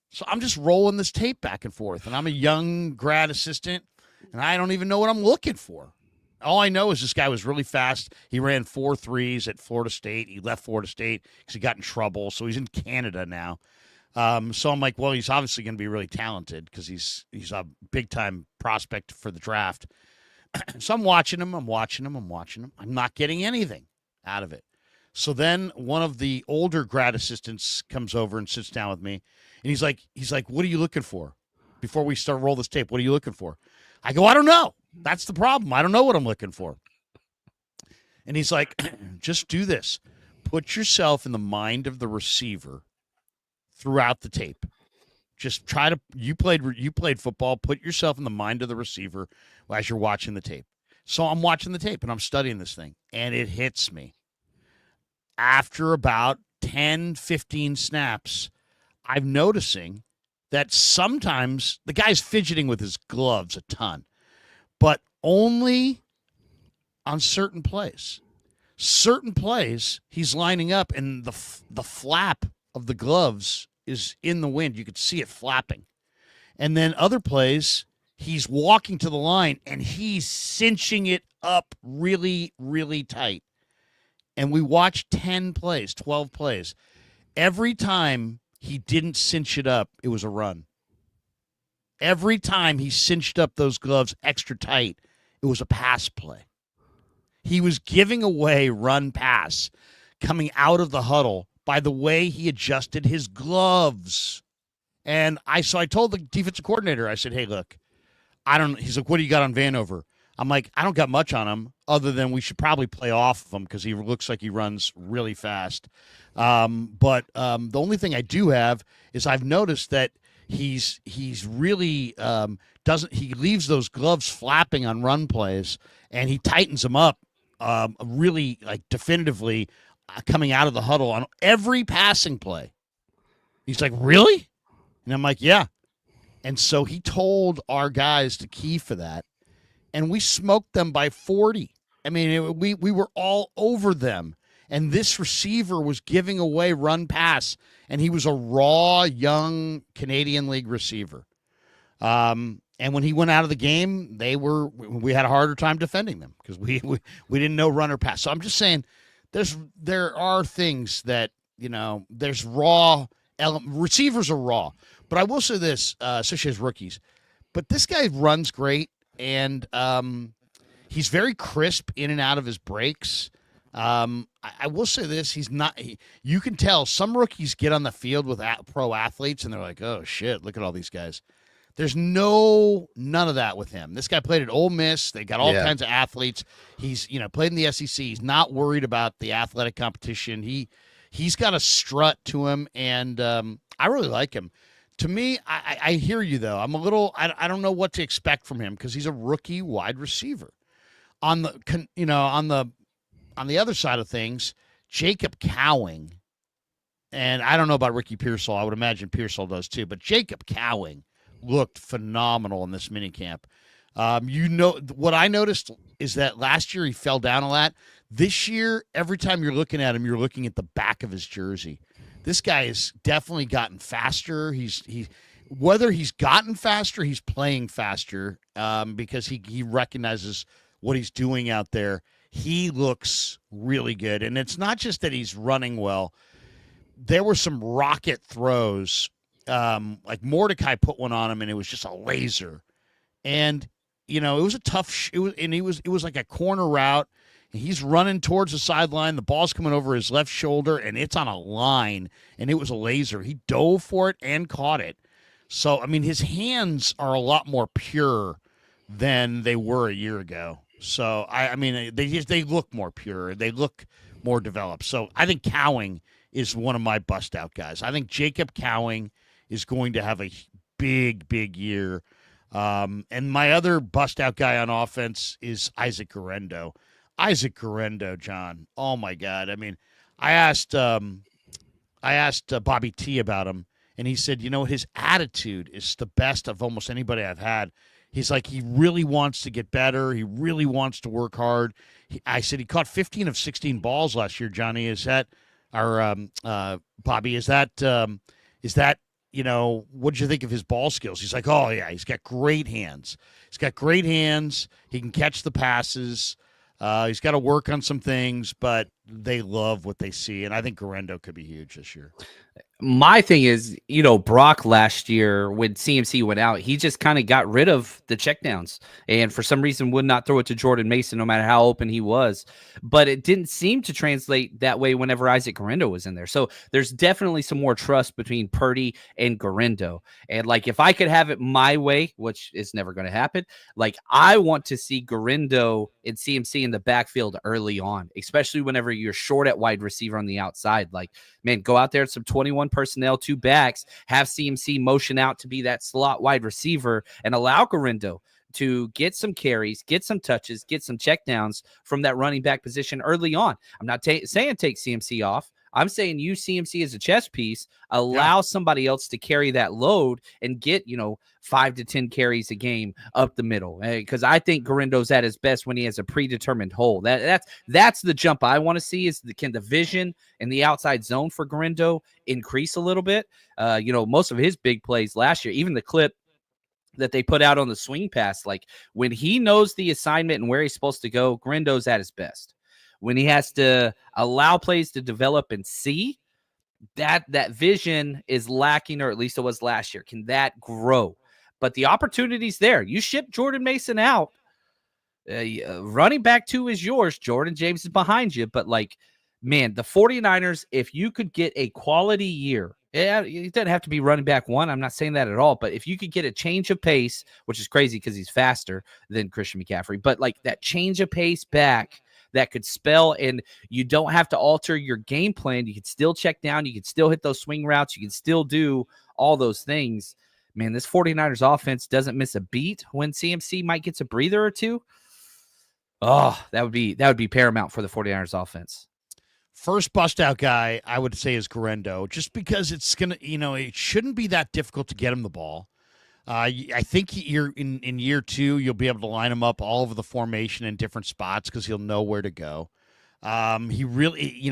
so I'm just rolling this tape back and forth, and I'm a young grad assistant, and I don't even know what I'm looking for. All I know is this guy was really fast. He ran 4.3s at Florida State. He left Florida State because he got in trouble, so he's in Canada now. So I'm like, well, he's obviously going to be really talented because he's a big-time prospect for the draft. So I'm watching him. I'm not getting anything out of it. So then one of the older grad assistants comes over and sits down with me, and he's like, what are you looking for? Before we start roll this tape, what are you looking for? I go, I don't know. That's the problem. I don't know what I'm looking for. And he's like, just do this. Put yourself in the mind of the receiver throughout the tape. Just try to, you played football, put yourself in the mind of the receiver as you're watching the tape. So I'm watching the tape and I'm studying this thing, and it hits me. After about 10, 15 snaps, I'm noticing that sometimes the guy's fidgeting with his gloves a ton, but only on certain plays. Certain plays, he's lining up, and the flap of the gloves is in the wind. You could see it flapping. And then other plays, he's walking to the line, and he's cinching it up really, really tight. And we watched 10 plays, 12 plays. Every time he didn't cinch it up, it was a run. Every time he cinched up those gloves extra tight, It was a pass play. He was giving away run pass coming out of the huddle by the way he adjusted his gloves. And I told the defensive coordinator, I said, hey, look, he's like, what do you got on Vanover? I'm like, I don't got much on him other than we should probably play off of him because he looks like he runs really fast. But the only thing I do have is I've noticed that he's really he leaves those gloves flapping on run plays and he tightens them up really like definitively coming out of the huddle on every passing play. He's like, really? And I'm like, yeah. And so he told our guys to key for that, and we smoked them by 40. I mean, we were all over them. And this receiver was giving away run pass, and he was a raw, young Canadian League receiver. And when he went out of the game, we had a harder time defending them because we didn't know run or pass. So I'm just saying, there are things that there's raw receivers are raw. But I will say this, especially as rookies. But this guy runs great, and he's very crisp in and out of his breaks. I will say this: you can tell some rookies get on the field with pro athletes, and they're like, "Oh shit, look at all these guys." There's none of that with him. This guy played at Ole Miss. They got all kinds of athletes. He's played in the SEC. He's not worried about the athletic competition. He's got a strut to him, and I really like him. To me, I hear you though. I'm a little. I don't know what to expect from him because he's a rookie wide receiver. On the other side of things, Jacob Cowing, and I don't know about Ricky Pearsall. I would imagine Pearsall does too, but Jacob Cowing looked phenomenal in this minicamp. What I noticed is that last year he fell down a lot. This year, every time you're looking at him, you're looking at the back of his jersey. This guy has definitely gotten faster. Whether he's gotten faster, he's playing faster because he recognizes what he's doing out there. He looks really good. And it's not just that he's running well. There were some rocket throws. Like Mordecai put one on him, and it was just a laser. And, it was a tough it was like a corner route. He's running towards the sideline. The ball's coming over his left shoulder, and it's on a line, and it was a laser. He dove for it and caught it. So, I mean, his hands are a lot more pure than they were a year ago. So, I mean, they look more pure. They look more developed. So, I think Cowing is one of my bust-out guys. I think Jacob Cowing is going to have a big, big year. And my other bust-out guy on offense is Isaac Guerendo. Isaac Guerendo, John. Oh my God! I mean, I asked Bobby T about him, and he said, his attitude is the best of almost anybody I've had. He's like, he really wants to get better. He really wants to work hard. I said he caught 15 of 16 balls last year. Johnny, is that, or Bobby? Is that what did you think of his ball skills? He's like, oh yeah, he's got great hands. He can catch the passes. He's got to work on some things, but they love what they see, and I think Guerendo could be huge this year. My thing is, Brock last year when CMC went out, he just kind of got rid of the checkdowns and for some reason would not throw it to Jordan Mason no matter how open he was. But it didn't seem to translate that way whenever Isaac Guerendo was in there. So there's definitely some more trust between Purdy and Guerendo. And like, if I could have it my way, which is never going to happen, like I want to see Guerendo and CMC in the backfield early on, especially whenever you're short at wide receiver on the outside. Like, man, go out there at some 21 personnel, 2 backs, have CMC motion out to be that slot wide receiver and allow Guerendo to get some carries, get some touches, get some checkdowns from that running back position early on. I'm not saying take CMC off. I'm saying use CMC as a chess piece, allow somebody else to carry that load and get, 5 to 10 carries a game up the middle. Because I think Guerendo's at his best when he has a predetermined hole. That's the jump I want to see is can the vision and the outside zone for Guerendo increase a little bit? Most of his big plays last year, even the clip that they put out on the swing pass, like when he knows the assignment and where he's supposed to go, Guerendo's at his best. When he has to allow plays to develop and see, that vision is lacking, or at least it was last year. Can that grow? But the opportunity's there. You ship Jordan Mason out. running back 2 is yours. Jordan James is behind you. But, like, man, the 49ers, if you could get a quality year, it doesn't have to be running back 1. I'm not saying that at all. But if you could get a change of pace, which is crazy because he's faster than Christian McCaffrey, but like that change of pace back that could spell, and you don't have to alter your game plan. You could still check down. You could still hit those swing routes. You can still do all those things. Man, this 49ers offense doesn't miss a beat when CMC might get a breather or two. Oh, that would be paramount for the 49ers offense. First bust out guy I would say is Guerendo, just because it's going to, it shouldn't be that difficult to get him the ball. I think you're in year 2, you'll be able to line him up all over the formation in different spots because he'll know where to go. He really,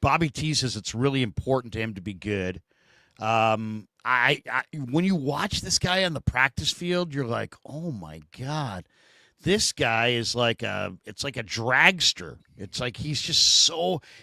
Bobby T says it's really important to him to be good. When you watch this guy on the practice field, you're like, oh my God, this guy is it's like a dragster. It's like he's just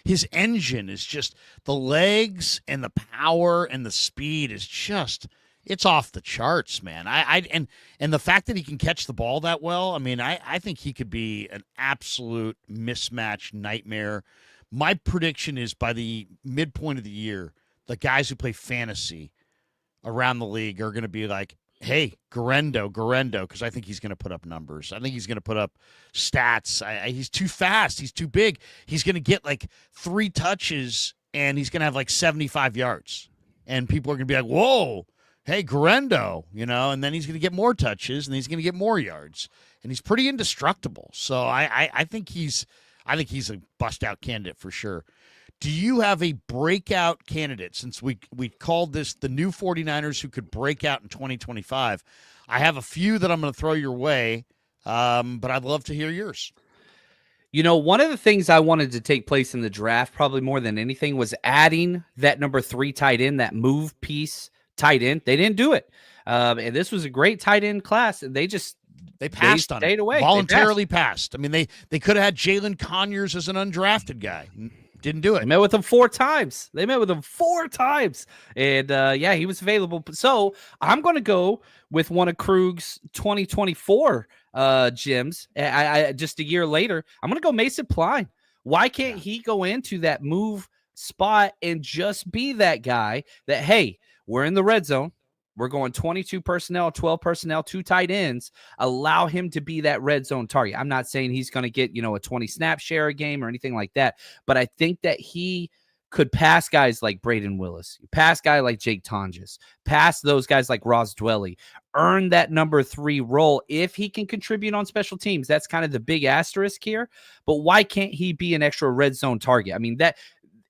his engine is just the legs and the power and the speed is just. It's off the charts, man. And the fact that he can catch the ball that well, I mean, I think he could be an absolute mismatch nightmare. My prediction is by the midpoint of the year, the guys who play fantasy around the league are going to be like, hey, Guerendo, because I think he's going to put up numbers. I think he's going to put up stats. He's too fast. He's too big. He's going to get like 3 touches, and he's going to have like 75 yards. And people are going to be like, whoa. Hey, Guerendo, and then he's going to get more touches, and he's going to get more yards, and he's pretty indestructible. So I think he's a bust-out candidate for sure. Do you have a breakout candidate, since we called this the new 49ers who could break out in 2025? I have a few that I'm going to throw your way, but I'd love to hear yours. One of the things I wanted to take place in the draft, probably more than anything, was adding that number 3 tight end, that move piece tight end. They didn't do it. And this was a great tight end class. And they passed on it. Away. Voluntarily passed. I mean, they could have had Jalen Conyers as an undrafted guy. Didn't do it. They met with him 4 times. And he was available. So I'm going to go with one of Krueg's 2024 gems. I just a year later, I'm going to go Mason Pline. Why can't he go into that move spot and just be that guy that, hey, we're in the red zone. We're going 22 personnel, 12 personnel, 2 tight ends. Allow him to be that red zone target. I'm not saying he's going to get, a 20 snap share a game or anything like that, but I think that he could pass guys like Braden Willis, pass guy like Jake Tonjes, pass those guys like Ross Dwelly, earn that number 3 role if he can contribute on special teams. That's kind of the big asterisk here. But why can't he be an extra red zone target? I mean, that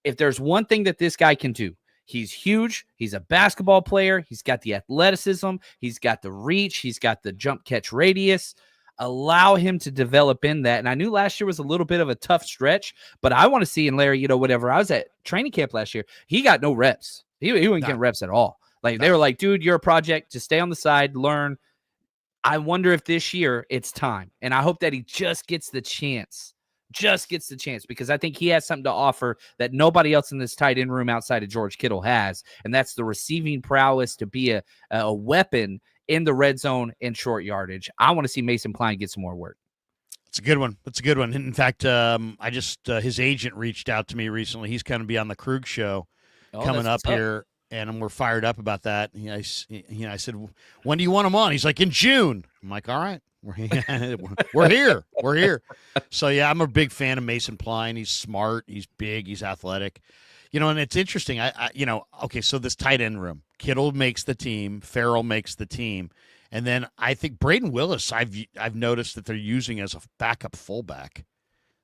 if there's one thing that this guy can do, he's huge. He's a basketball player. He's got the athleticism. He's got the reach. He's got the jump catch radius. Allow him to develop in that. And I knew last year was a little bit of a tough stretch, but I want to see in Larry, whatever. I was at training camp last year. He got no reps. He wouldn't get reps at all. They were like, dude, you're a project. Just stay on the side, learn. I wonder if this year it's time. And I hope that he just gets the chance. Because I think he has something to offer that nobody else in this tight end room outside of George Kittle has, and that's the receiving prowess to be a weapon in the red zone and short yardage. I want to see Mason Pline get some more work. It's a good one. In fact, I just his agent reached out to me recently. He's going to be on the Krueg show coming up here, and we're fired up about that. I said, when do you want him on? He's like, in June. I'm like, all right. We're here. So, yeah, I'm a big fan of Mason Pline. He's smart. He's big. He's athletic. And it's interesting. Okay, so this tight end room, Kittle makes the team. Farrell makes the team. And then I think Braden Willis, I've noticed that they're using as a backup fullback.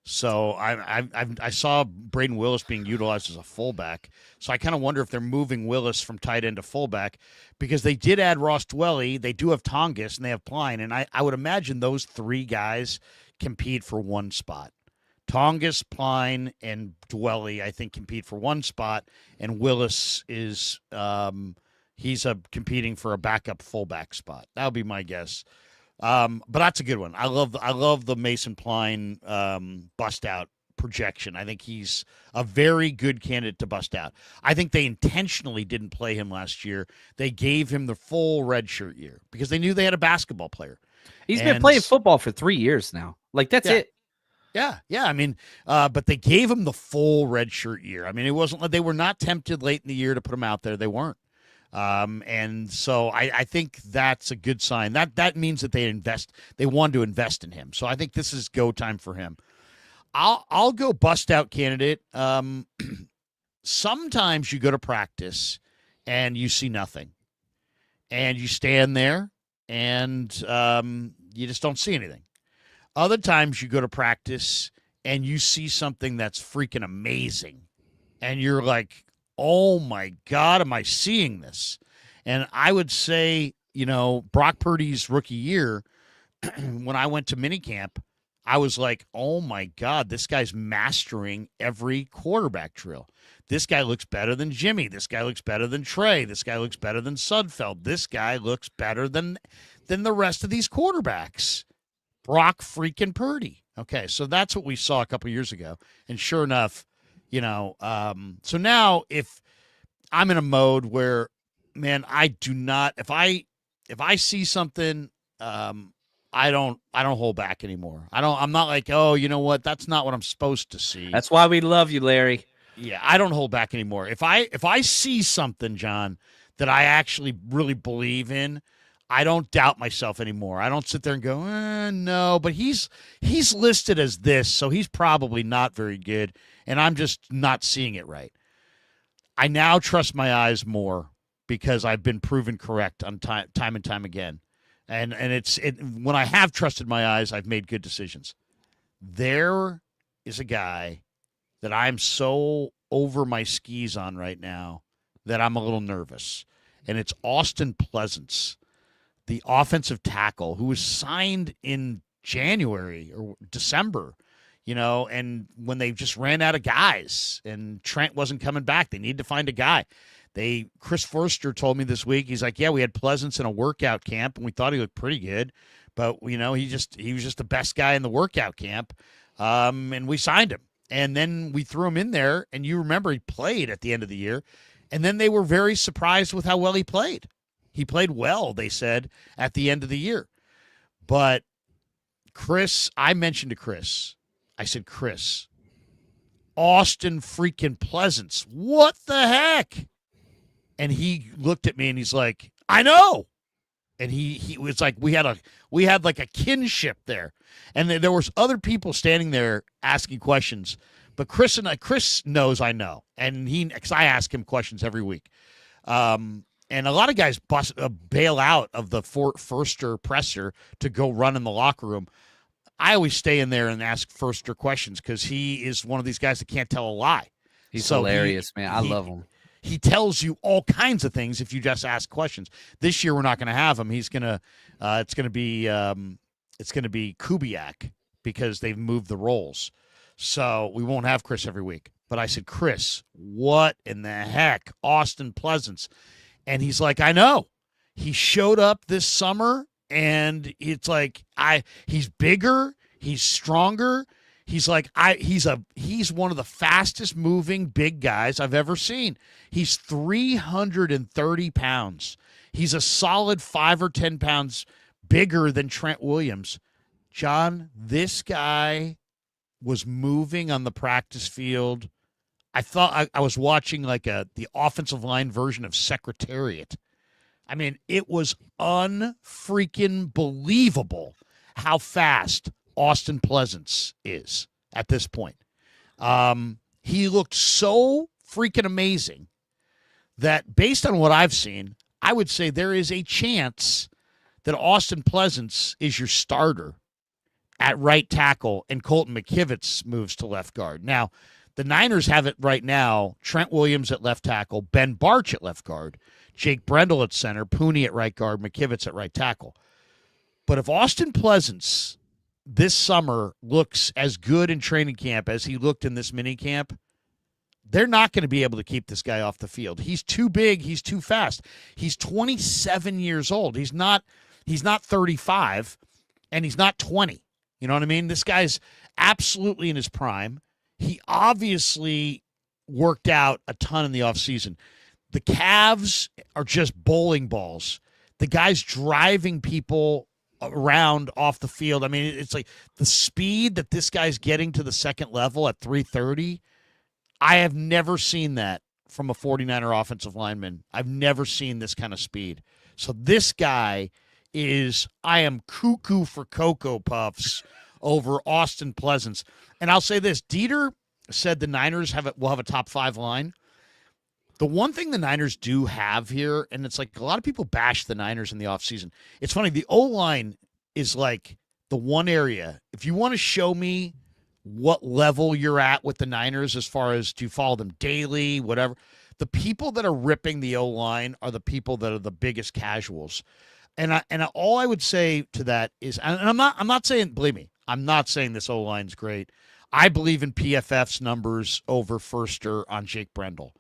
So I saw Braden Willis being utilized as a fullback. So I kind of wonder if they're moving Willis from tight end to fullback, because they did add Ross Dwelly. They do have Tongas and they have Pline. And I would imagine those 3 guys compete for one spot. Tongas, Pline, and Dwelly, I think, compete for one spot. And Willis is he's competing for a backup fullback spot. That would be my guess. But that's a good one. I love the Mason Pline bust out projection. I think he's a very good candidate to bust out. I think they intentionally didn't play him last year. They gave him the full redshirt year because they knew they had a basketball player. He's been playing football for 3 years now. Like, that's it. Yeah. I mean, but they gave him the full redshirt year. I mean, it wasn't like they were not tempted late in the year to put him out there. They weren't. And so I think that's a good sign. That means that they want to invest in him. So I think this is go time for him. I'll go bust out candidate. Sometimes you go to practice and you see nothing, and you stand there and you just don't see anything. Other times you go to practice and you see something that's freaking amazing, and you're like, oh my God, am I seeing this? And I would say, Brock Purdy's rookie year, when I went to minicamp, I was like, oh my God, this guy's mastering every quarterback drill. This guy looks better than Jimmy. This guy looks better than Trey. This guy looks better than Sudfeld. This guy looks better than the rest of these quarterbacks. Brock freaking Purdy. Okay, so that's what we saw a couple years ago. And sure enough, so now if I'm in a mode where, man, I do not, if I see something, I don't hold back anymore. I'm not like, oh, you know what? That's not what I'm supposed to see. That's why we love you, Larry. Yeah, I don't hold back anymore. If I see something, John, that I actually really believe in, I don't doubt myself anymore. I don't sit there and go, no, but he's listed as this, so he's probably not very good, and I'm just not seeing it right. I now trust my eyes more because I've been proven correct on time and time again. And when I have trusted my eyes, I've made good decisions. There is a guy that I'm so over my skis on right now that I'm a little nervous. And it's Austen Pleasants, the offensive tackle who was signed in January or December, and when they just ran out of guys and Trent wasn't coming back, they needed to find a guy. Chris Forster told me this week, he's like, yeah, we had Pleasants in a workout camp and we thought he looked pretty good, but he was just the best guy in the workout camp. And we signed him, and then we threw him in there, and you remember he played at the end of the year, and then they were very surprised with how well he played. He played well, they said, at the end of the year. But I mentioned to Chris, I said, Chris, Austen freaking Pleasants, what the heck? And he looked at me and he's like, I know. And he was like, we had like a kinship there. And there was other people standing there asking questions. But Chris knows I know. And because I ask him questions every week. And a lot of guys bail out of the Forster presser to go run in the locker room. I always stay in there and ask Forster questions because he is one of these guys that can't tell a lie. He's hilarious, man. I love him. He tells you all kinds of things if you just ask questions. This year we're not going to have him. He's gonna. It's going to be Kubiak because they've moved the roles, so we won't have Chris every week. But I said, Chris, what in the heck, Austen Pleasants? And he's like, I know. He showed up this summer, and it's like he's bigger, he's stronger. He's like he's one of the fastest moving big guys I've ever seen. He's 330 pounds. He's a solid 5 or 10 pounds bigger than Trent Williams. John, this guy was moving on the practice field. I thought I was watching like the offensive line version of Secretariat. I mean, it was unfreaking believable how fast Austen Pleasants is at this point. He looked so freaking amazing that based on what I've seen, I would say there is a chance that Austen Pleasants is your starter at right tackle and Colton McKivitz moves to left guard. Now, the Niners have it right now, Trent Williams at left tackle, Ben Barch at left guard, Jake Brendel at center, Pooney at right guard, McKivitz at right tackle. But if Austen Pleasants this summer looks as good in training camp as he looked in this mini camp, they're not going to be able to keep this guy off the field. He's too big. He's too fast. He's 27 years old. He's not 35, and he's not 20. You know what I mean? This guy's absolutely in his prime. He obviously worked out a ton in the offseason. The calves are just bowling balls. The guy's driving people around off the field. I mean, it's like the speed that this guy's getting to the second level at 330. I have never seen that from a 49er offensive lineman. I've never seen this kind of speed. So this guy I am cuckoo for Cocoa Puffs over Austen Pleasants. And I'll say this, Dieter said the Niners will have a top 5 line. The one thing the Niners do have here, and it's like a lot of people bash the Niners in the offseason. It's funny, the O-line is like the one area. If you want to show me what level you're at with the Niners as far as do you follow them daily, whatever, the people that are ripping the O-line are the people that are the biggest casuals. And all I would say to that is, and I'm not saying, believe me, I'm not saying this O-line's great. I believe in PFF's numbers over Firster on Jake Brendel.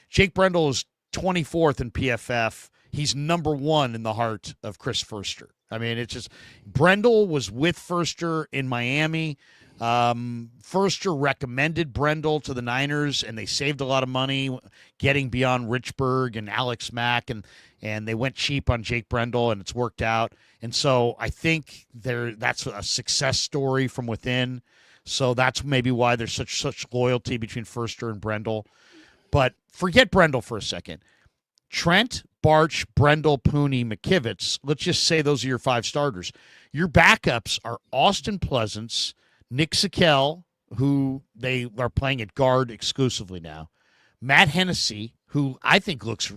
Jake Brendel is 24th in PFF. He's number 1 in the heart of Chris Firster. I mean, it's just Brendel was with Firster in Miami. Firster recommended Brendel to the Niners, and they saved a lot of money getting beyond Richburg and Alex Mack, and they went cheap on Jake Brendel, and it's worked out. And so I think that's a success story from within. So that's maybe why there's such loyalty between Firster and Brendel. But forget Brendel for a second. Trent, Barch, Brendel, Pooney, McKivitz, let's just say those are your 5 starters. Your backups are Austen Pleasants, Nick Sikel, who they are playing at guard exclusively now, Matt Hennessy, who I think looks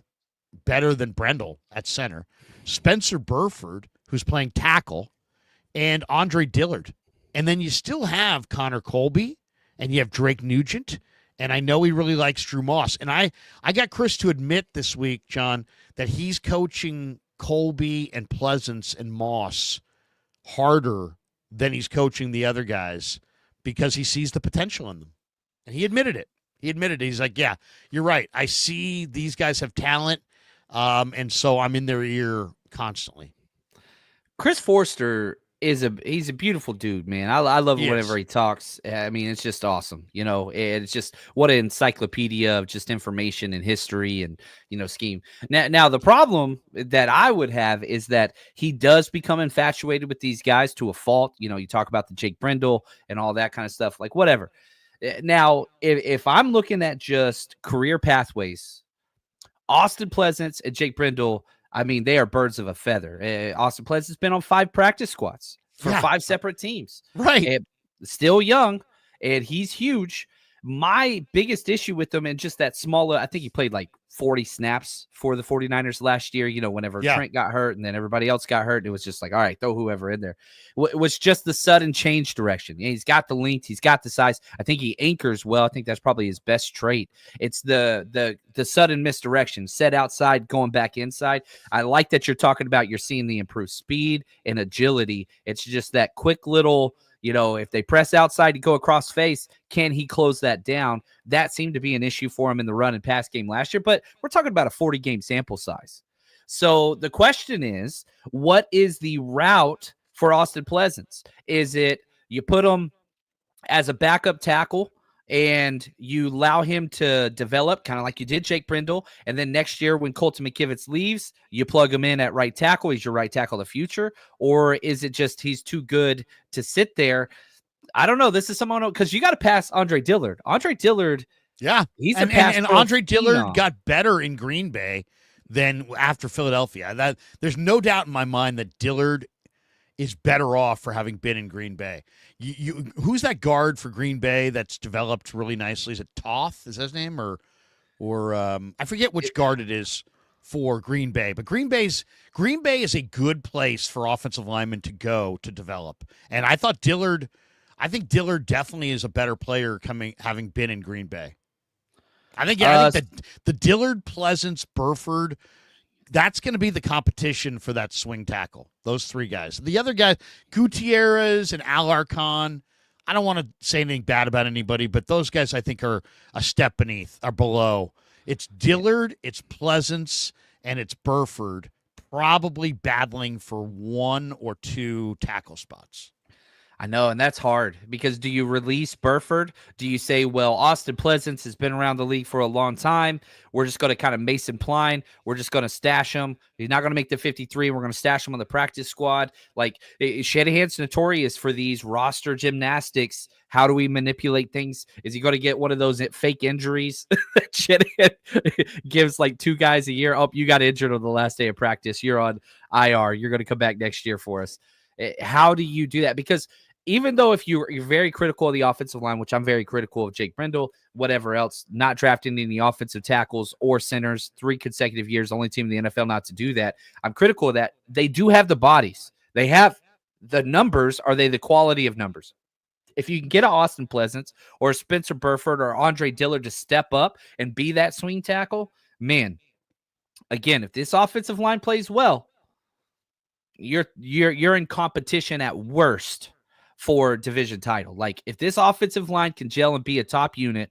better than Brendel at center, Spencer Burford, who's playing tackle, and Andre Dillard. And then you still have Connor Colby, and you have Drake Nugent, and I know he really likes Drew Moss. And I got Chris to admit this week, John, that he's coaching Colby and Pleasants and Moss harder than he's coaching the other guys because he sees the potential in them. And he admitted it. He's like, yeah, you're right. I see these guys have talent, and so I'm in their ear constantly. Chris Forster he's a beautiful dude, man. I love it whenever he talks. I mean, it's just awesome. It's just what an encyclopedia of just information and history and, scheme. Now the problem that I would have is that he does become infatuated with these guys to a fault. You talk about the Jake Brendel and all that kind of stuff, like whatever. Now, if I'm looking at just career pathways, Austen Pleasants and Jake Brendel, I mean, they are birds of a feather. Austen Pleasants has been on 5 practice squads for 5 separate teams. Right. And still young, and he's huge. My biggest issue with him, and just that smaller, I think he played like 40 snaps for the 49ers last year, whenever Trent got hurt and then everybody else got hurt. It was just like, all right, throw whoever in there. It was just the sudden change direction. He's got the length. He's got the size. I think he anchors well. I think that's probably his best trait. It's the sudden misdirection, set outside, going back inside. I like that you're talking about you're seeing the improved speed and agility. It's just that quick little, if they press outside to go across face, can he close that down? That seemed to be an issue for him in the run and pass game last year, but we're talking about a 40-game sample size. So the question is, what is the route for Austen Pleasants? Is it you put him as a backup tackle and you allow him to develop kind of like you did Jake Brendel, and then next year when Colton McKivitz leaves, you plug him in at right tackle, he's your right tackle of the future? Or is it just he's too good to sit there? I don't know. This is someone, because you got to pass Andre Dillard. Andre Dillard, he's a pass. And Andre Dillard got better in Green Bay than after Philadelphia. There's no doubt in my mind that Dillard is better off for having been in Green Bay. Who's that guard for Green Bay that's developed really nicely? Is it Toth? Is that his name? Or I forget which guard it is for Green Bay. But Green Bay is a good place for offensive linemen to go to develop. And I think Dillard definitely is a better player having been in Green Bay. I think the Dillard, Pleasants, Burford, that's going to be the competition for that swing tackle, those 3 guys. The other guys, Gutierrez and Alarcon, I don't want to say anything bad about anybody, but those guys I think are a step below. It's Dillard, it's Pleasants, and it's Burford, probably battling for 1 or 2 tackle spots. I know, and that's hard because do you release Burford? Do you say, well, Austen Pleasants has been around the league for a long time. We're just going to kind of Mason Pline. We're just going to stash him. He's not going to make the 53. We're going to stash him on the practice squad. Like Shanahan's notorious for these roster gymnastics. How do we manipulate things? Is he going to get one of those fake injuries that Shanahan gives like 2 guys a year? Oh, you got injured on the last day of practice. You're on IR. You're going to come back next year for us. How do you do that? Because even though if you're very critical of the offensive line, which I'm very critical of Jake Brendel, whatever else, not drafting any offensive tackles or centers 3 consecutive years, only team in the NFL not to do that. I'm critical of that. They do have the bodies. They have the numbers. Are they the quality of numbers? If you can get an Austen Pleasants or a Spencer Burford or Andre Dillard to step up and be that swing tackle, man, again, if this offensive line plays well, you're in competition at worst for division title. Like if this offensive line can gel and be a top unit,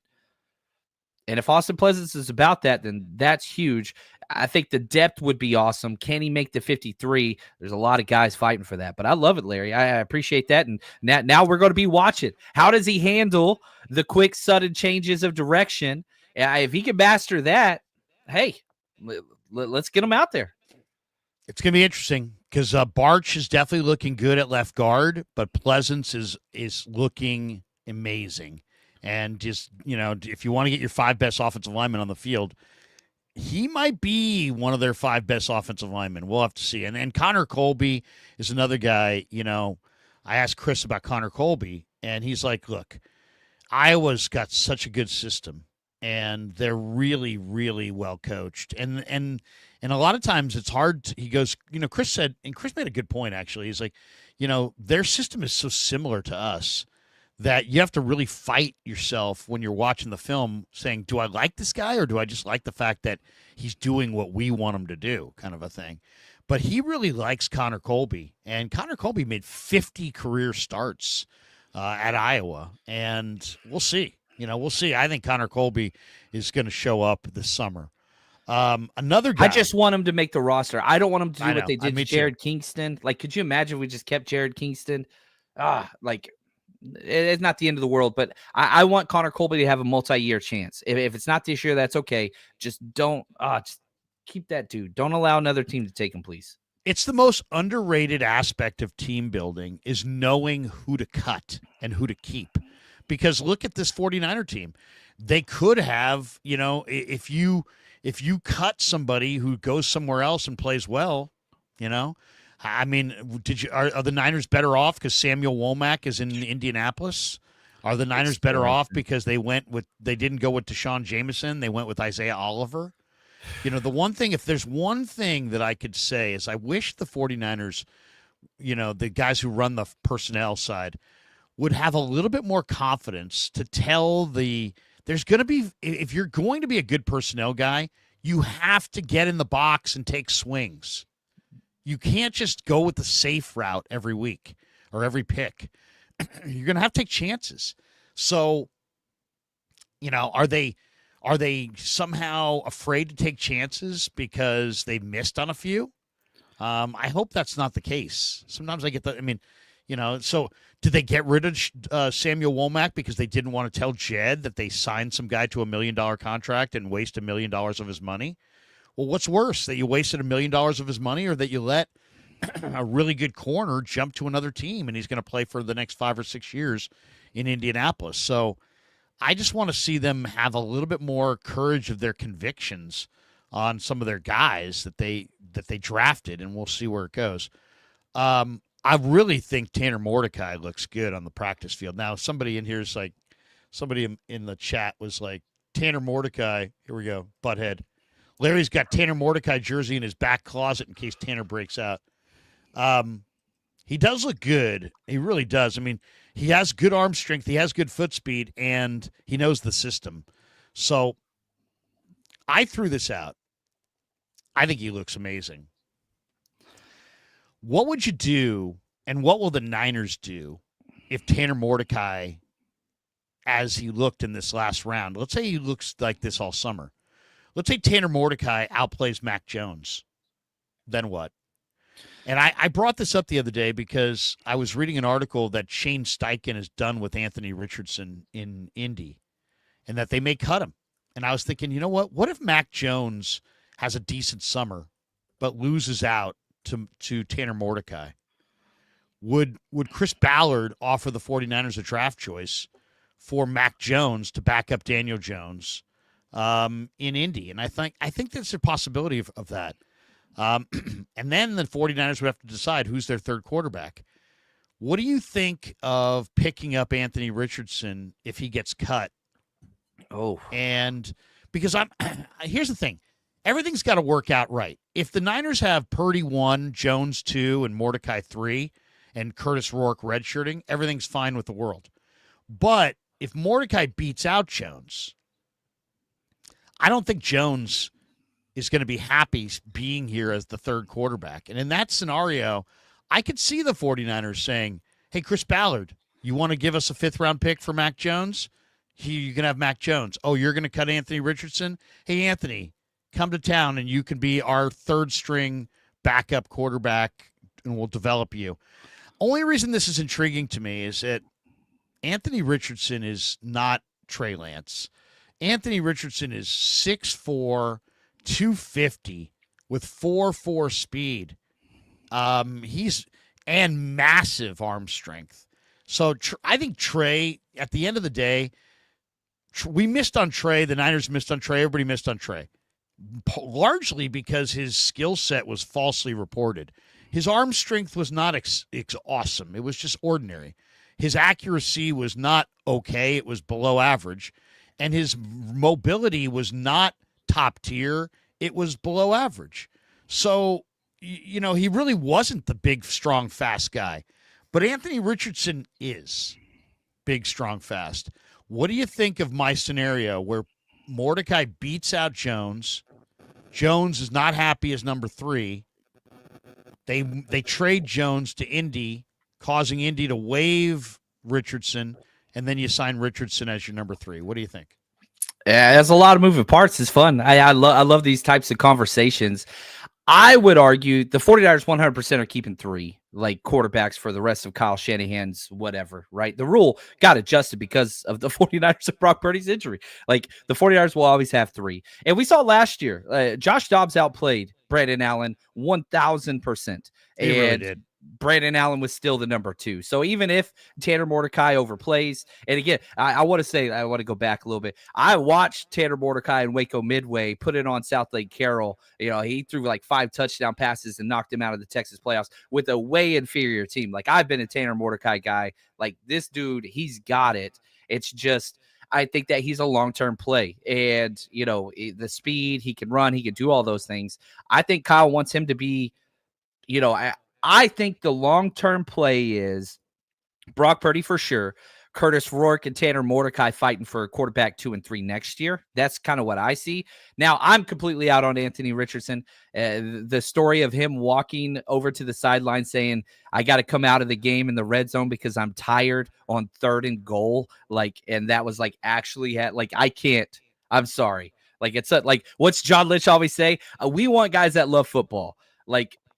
and if Austen Pleasants is about that, then that's huge. I think the depth would be awesome. Can he make the 53? There's a lot of guys fighting for that, but I love it, Larry. I appreciate that. And now we're going to be watching. How does he handle the quick, sudden changes of direction? If he can master that, hey, let's get him out there. It's going to be interesting because Barch is definitely looking good at left guard, but Pleasants is looking amazing. And just, if you want to get your 5 best offensive linemen on the field, he might be one of their 5 best offensive linemen. We'll have to see. And Connor Colby is another guy. I asked Chris about Connor Colby, and he's like, look, Iowa's got such a good system, and they're really, really well coached. And a lot of times it's hard. He goes, Chris said, and Chris made a good point, actually. He's like, their system is so similar to us that you have to really fight yourself when you're watching the film saying, do I like this guy or do I just like the fact that he's doing what we want him to do, kind of a thing. But he really likes Connor Colby, and Connor Colby made 50 career starts at Iowa, and we'll see. We'll see. I think Connor Colby is going to show up this summer. Another guy. I just want him to make the roster. I don't want him to do what they did to Jared too. Kingston. Like, could you imagine if we just kept Jared Kingston? It's not the end of the world, but I want Connor Colby to have a multi-year chance. If it's not this year, that's okay. Just don't just keep that dude. Don't allow another team to take him, please. It's the most underrated aspect of team building is knowing who to cut and who to keep. Because look at this 49er team. They could have, if you cut somebody who goes somewhere else and plays well, I mean, are the Niners better off because Samuel Womack is in Indianapolis? Are the Niners better off because they didn't go with Deshaun Jameson, they went with Isaiah Oliver? If there's one thing that I could say is I wish the 49ers, the guys who run the personnel side would have a little bit more confidence to tell there's going to be, if you're going to be a good personnel guy, you have to get in the box and take swings. You can't just go with the safe route every week or every pick. You're going to have to take chances. So, are they somehow afraid to take chances because they missed on a few? I hope that's not the case. Sometimes I get that. I mean, so did they get rid of Samuel Womack because they didn't want to tell Jed that they signed some guy to $1 million contract and waste $1 million of his money? Well, what's worse, that you wasted $1 million of his money or that you let a really good corner jump to another team and he's going to play for the next 5 or 6 years in Indianapolis? So I just want to see them have a little bit more courage of their convictions on some of their guys that they drafted, and we'll see where it goes. I really think Tanner Mordecai looks good on the practice field. Now, somebody in here is like, somebody in the chat was like, Tanner Mordecai, here we go, butthead. Larry's got Tanner Mordecai jersey in his back closet in case Tanner breaks out. He does look good. He really does. I mean, he has good arm strength. He has good foot speed, and he knows the system. So I threw this out. I think he looks amazing. What would you do, and what will the Niners do if Tanner Mordecai, as he looked in this last round, let's say he looks like this all summer. Let's say Tanner Mordecai outplays Mac Jones. Then what? And I brought this up the other day because I was reading an article that Shane Steichen has done with Anthony Richardson in Indy, and that they may cut him. And I was thinking, you know what? What if Mac Jones has a decent summer, but loses out to Tanner Mordecai? Would Chris Ballard offer the 49ers a draft choice for Mac Jones to back up Daniel Jones in Indy? And I think there's a possibility of that. And then the 49ers would have to decide who's their third quarterback. What do you think of picking up Anthony Richardson if he gets cut? Oh, And because here's the thing. Everything's got to work out right. If the Niners have Purdy 1, Jones 2, and Mordecai 3, and Curtis Rourke redshirting, everything's fine with the world. But if Mordecai beats out Jones, I don't think Jones is going to be happy being here as the third quarterback. And in that scenario, I could see the 49ers saying, hey, Chris Ballard, you want to give us a 5th-round pick for Mac Jones? You can have Mac Jones. Oh, you're going to cut Anthony Richardson? Hey, Anthony, come to town and you can be our third-string backup quarterback and we'll develop you. Only reason this is intriguing to me is that Anthony Richardson is not Trey Lance. Anthony Richardson is 6'4", 250 with 4.4 speed. He's and massive arm strength. So I think Trey, at the end of the day, we missed on Trey. The Niners missed on Trey. Everybody missed on Trey, largely because his skill set was falsely reported. His arm strength was not awesome. It was just ordinary. His accuracy was not okay. It was below average. And his mobility was not top tier. It was below average. So, he really wasn't the big, strong, fast guy. But Anthony Richardson is big, strong, fast. What do you think of my scenario where Mordecai beats out Jones? Jones is not happy as number 3. They trade Jones to Indy, causing Indy to waive Richardson, and then you sign Richardson as your number 3. What do you think? Yeah, there's a lot of moving parts. It's fun. I love these types of conversations. I would argue the 49ers 100% are keeping 3 quarterbacks for the rest of Kyle Shanahan's whatever, right? The rule got adjusted because of the 49ers and Brock Purdy's injury. The 49ers will always have 3. And we saw last year, Josh Dobbs outplayed Brandon Allen 1,000%. He really did. Brandon Allen was still the number 2. So even if Tanner Mordecai overplays, and again, I want to go back a little bit. I watched Tanner Mordecai and Waco Midway put it on South Lake Carroll. He threw 5 touchdown passes and knocked him out of the Texas playoffs with a way inferior team. I've been a Tanner Mordecai guy. This dude, he's got it. It's just, I think that he's a long-term play. And, the speed, he can run, he can do all those things. I think Kyle wants him to be, I think the long-term play is Brock Purdy for sure, Curtis Rourke and Tanner Mordecai fighting for quarterback 2 and 3 next year. That's kind of what I see. Now, I'm completely out on Anthony Richardson. The story of him walking over to the sideline saying, I got to come out of the game in the red zone because I'm tired on 3rd and goal. And that was actually I can't. I'm sorry. It's what's John Lynch always say? We want guys that love football.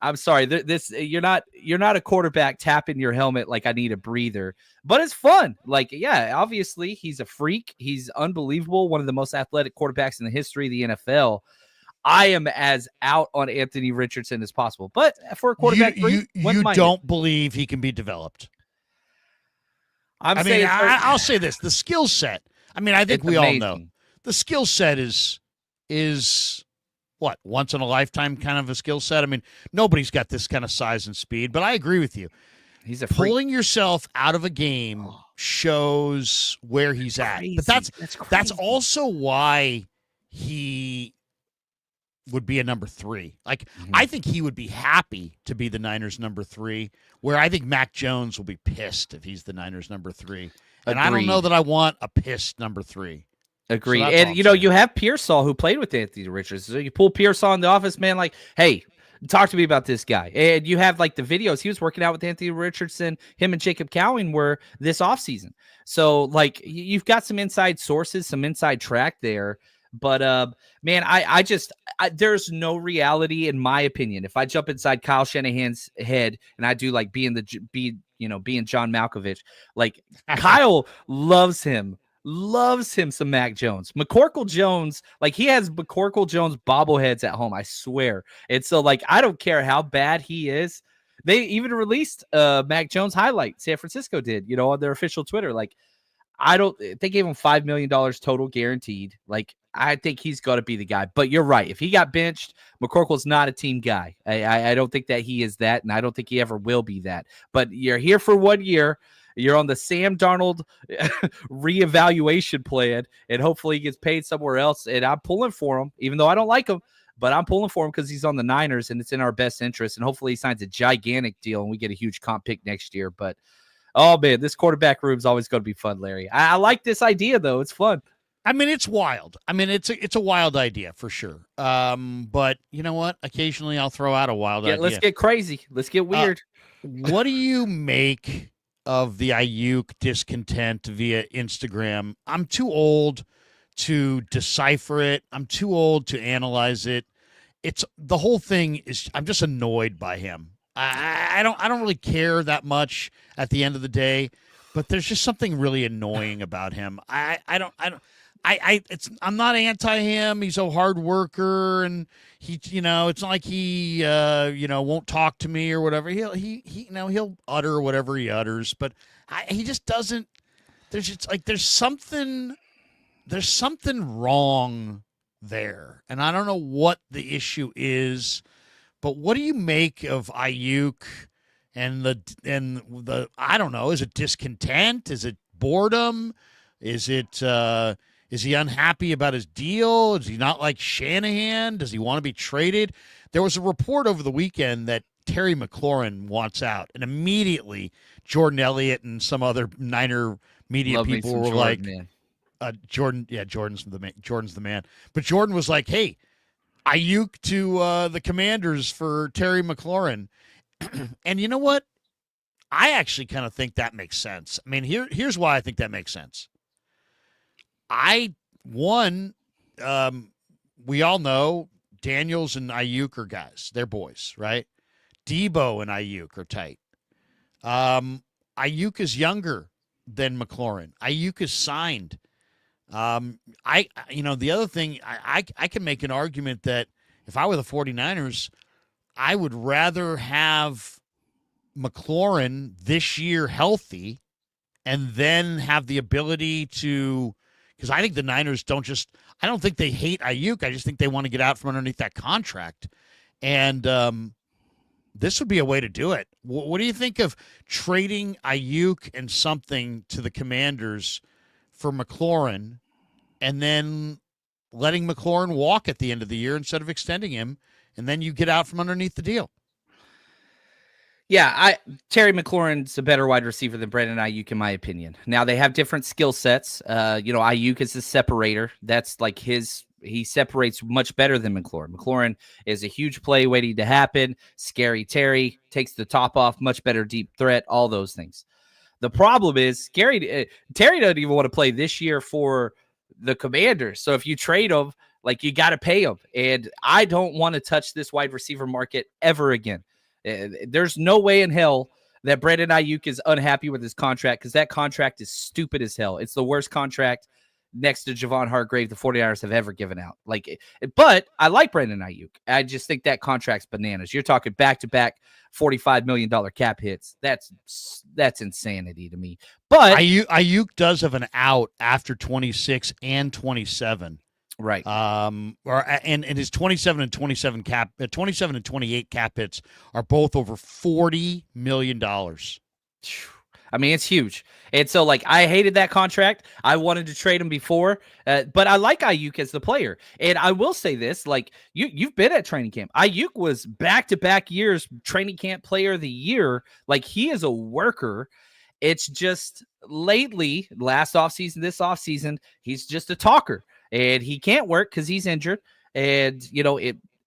I'm sorry. You're not a quarterback tapping your helmet I need a breather, but it's fun. Yeah, obviously he's a freak. He's unbelievable. One of the most athletic quarterbacks in the history of the NFL. I am as out on Anthony Richardson as possible, but for a quarterback, you don't believe he can be developed. I'll say this: the skill set. I think we all know the skill set is. What, once in a lifetime kind of a skill set? Nobody's got this kind of size and speed, but I agree with you. He's a freak. Pulling yourself out of a game shows where he's at. But that's also why he would be a number 3. I think he would be happy to be the Niners number 3, where I think Mac Jones will be pissed if he's the Niners number 3. And I don't know that I want a pissed number 3. Agreed. So and, you have Pearsall who played with Anthony Richardson. So you pull Pearsall in the office, man, hey, talk to me about this guy. And you have the videos. He was working out with Anthony Richardson. Him and Jacob Cowing were this offseason. So, you've got some inside sources, some inside track there. But man, there's no reality in my opinion. If I jump inside Kyle Shanahan's head and I do like being John Malkovich, like Kyle loves him some Mac Jones. McCorkle Jones, like he has McCorkle Jones bobbleheads at home, I swear. And so like I don't care how bad he is. They even released Mac Jones highlight. San Francisco did, on their official Twitter. Like they gave him $5 million total guaranteed. Like I think he's got to be the guy. But you're right. If he got benched, McCorkle's not a team guy. I don't think that he is that, and I don't think he ever will be that. But you're here for 1 year. You're on the Sam Darnold reevaluation plan, and hopefully he gets paid somewhere else. And I'm pulling for him, even though I don't like him. But I'm pulling for him because he's on the Niners, and it's in our best interest. And hopefully he signs a gigantic deal, and we get a huge comp pick next year. But oh man, this quarterback room is always going to be fun, Larry. I like this idea though; it's fun. I mean, it's wild. I mean, it's a wild idea for sure. But you know what? Occasionally, I'll throw out a wild idea. Let's get crazy. Let's get weird. What do you make of the Ayuk discontent via Instagram? I'm too old to decipher it. I'm too old to analyze it. It's the whole thing is. I'm just annoyed by him. I don't really care that much at the end of the day, but there's just something really annoying about him. I'm not anti him. He's a hard worker, and he, it's not like he, won't talk to me or whatever. He'll utter whatever he utters, but he just doesn't. There's something wrong there, and I don't know what the issue is. But what do you make of Ayuk and the I don't know, is it discontent? Is it boredom? Is he unhappy about his deal? Is he not like Shanahan? Does he want to be traded? There was a report over the weekend that Terry McLaurin wants out, and immediately Jordan Elliott and some other Niner media people were like, Jordan, Jordan's the man. But Jordan was like, hey, Ayuk to the Commanders for Terry McLaurin. And you know what? I actually kind of think that makes sense. I mean, here's why I think that makes sense. We all know Daniels and Ayuk are guys. They're boys, right? Debo and Ayuk are tight. Ayuk is younger than McLaurin. Ayuk is signed. The other thing, I can make an argument that if I were the 49ers, I would rather have McLaurin this year healthy and then have the ability to, because I think the Niners I don't think they hate Ayuk. I just think they want to get out from underneath that contract. And this would be a way to do it. What do you think of trading Ayuk and something to the Commanders for McLaurin, and then letting McLaurin walk at the end of the year instead of extending him, and then you get out from underneath the deal? Yeah, Terry McLaurin's a better wide receiver than Brandon Ayuk, in my opinion. Now, they have different skill sets. Ayuk is a separator. That's like he separates much better than McLaurin. McLaurin is a huge play waiting to happen. Scary Terry takes the top off, much better deep threat, all those things. The problem is Terry doesn't even want to play this year for the Commanders. So if you trade him, like, you got to pay him. And I don't want to touch this wide receiver market ever again. There's no way in hell that Brandon Ayuk is unhappy with his contract, because that contract is stupid as hell. It's the worst contract next to Javon Hargrave the 49ers have ever given out. But I like Brandon Ayuk. I just think that contract's bananas. You're talking back-to-back $45 million cap hits. That's insanity to me. But Ayuk does have an out after 26 and 27. Right. And his 27 and 28 cap hits are both over $40 million. I mean, it's huge. And so, I hated that contract. I wanted to trade him before, but I like Ayuk as the player. And I will say this, you've been at training camp. Ayuk was back-to-back years training camp player of the year. He is a worker. It's just lately, last offseason, this offseason, he's just a talker. And he can't work because he's injured. And,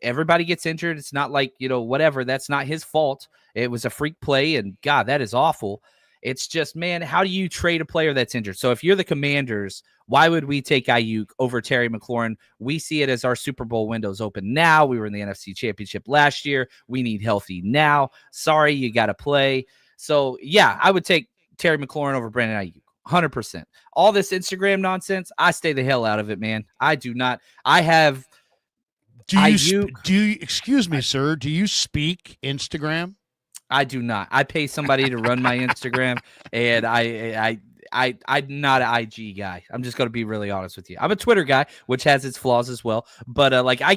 everybody gets injured. It's not whatever. That's not his fault. It was a freak play. And, God, that is awful. It's just, man, how do you trade a player that's injured? So if you're the Commanders, why would we take Ayuk over Terry McLaurin? We see it as our Super Bowl windows open now. We were in the NFC Championship last year. We need healthy now. Sorry, you got to play. So, yeah, I would take Terry McLaurin over Brandon Ayuk. 100%. All this Instagram nonsense, I stay the hell out of it, man. I do not. I have Ayuk. Excuse me, sir, do you speak Instagram? I do not. I pay somebody to run my Instagram, and I'm not an IG guy. I'm just going to be really honest with you. I'm a Twitter guy, which has its flaws as well. But I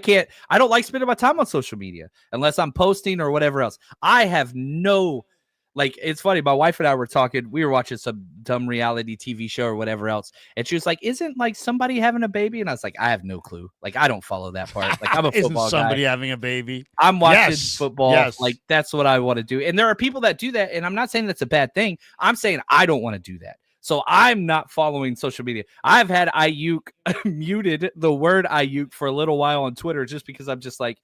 don't like spending my time on social media unless I'm posting or whatever else. I have no, it's funny. My wife and I were talking. We were watching some dumb reality TV show or whatever else, and she was like, "Isn't somebody having a baby?" And I was like, "I have no clue. I don't follow that part. I'm a football Isn't somebody guy. having a baby? I'm watching football. Yes. That's what I want to do. And there are people that do that. And I'm not saying that's a bad thing. I'm saying I don't want to do that. So I'm not following social media. I've had Ayuk muted the word Ayuk for a little while on Twitter just because I'm just I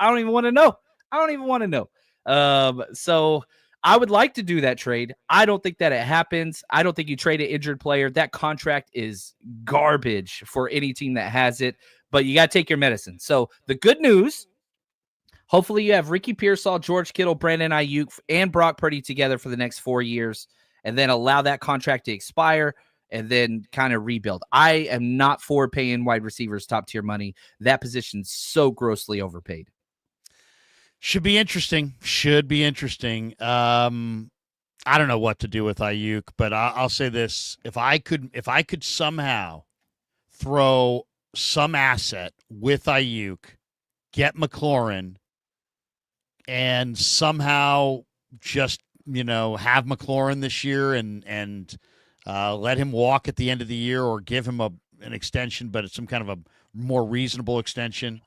don't even want to know. I don't even want to know. So I would like to do that trade. I don't think that it happens. I don't think you trade an injured player. That contract is garbage for any team that has it. But you got to take your medicine. So the good news, hopefully you have Ricky Pearsall, George Kittle, Brandon Ayuk, and Brock Purdy together for the next 4 years, and then allow that contract to expire and then kind of rebuild. I am not for paying wide receivers top-tier money. That position's so grossly overpaid. Should be interesting. I don't know what to do with Ayuk, but I'll say this: if I could somehow throw some asset with Ayuk, get McLaurin, and somehow just have McLaurin this year and let him walk at the end of the year, or give him an extension, but it's some kind of a more reasonable extension.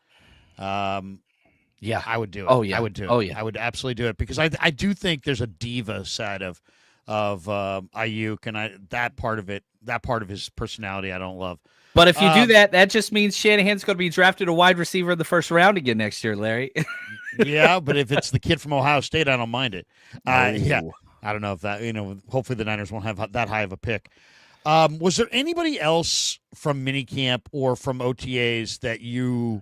Yeah, I would do it. Oh yeah, I would do it. Oh yeah, I would absolutely do it because I do think there's a diva side of Ayuk, and that part of his personality I don't love. But if you do that, that just means Shanahan's going to be drafted a wide receiver in the first round again next year, Larry. Yeah, but if it's the kid from Ohio State, I don't mind it. Yeah, I don't know if that hopefully the Niners won't have that high of a pick. Was there anybody else from minicamp or from OTAs that you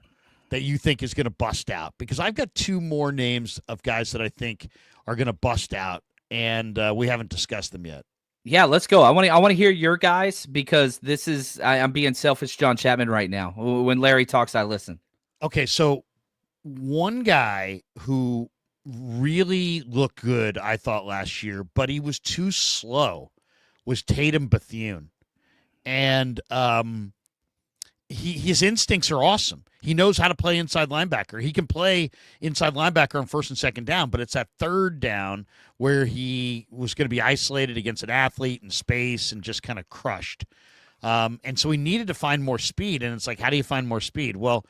think is going to bust out? Because I've got two more names of guys that I think are going to bust out, and we haven't discussed them yet. Yeah, let's go. I want to hear your guys because this is I'm being selfish John Chapman right now. When Larry talks, I listen. Okay, so one guy who really looked good, I thought, last year, but he was too slow, was Tatum Bethune. And his instincts are awesome. He knows how to play inside linebacker. He can play inside linebacker on first and second down, but it's that third down where he was going to be isolated against an athlete in space and just kind of crushed. And so he needed to find more speed. And it's how do you find more speed? Well,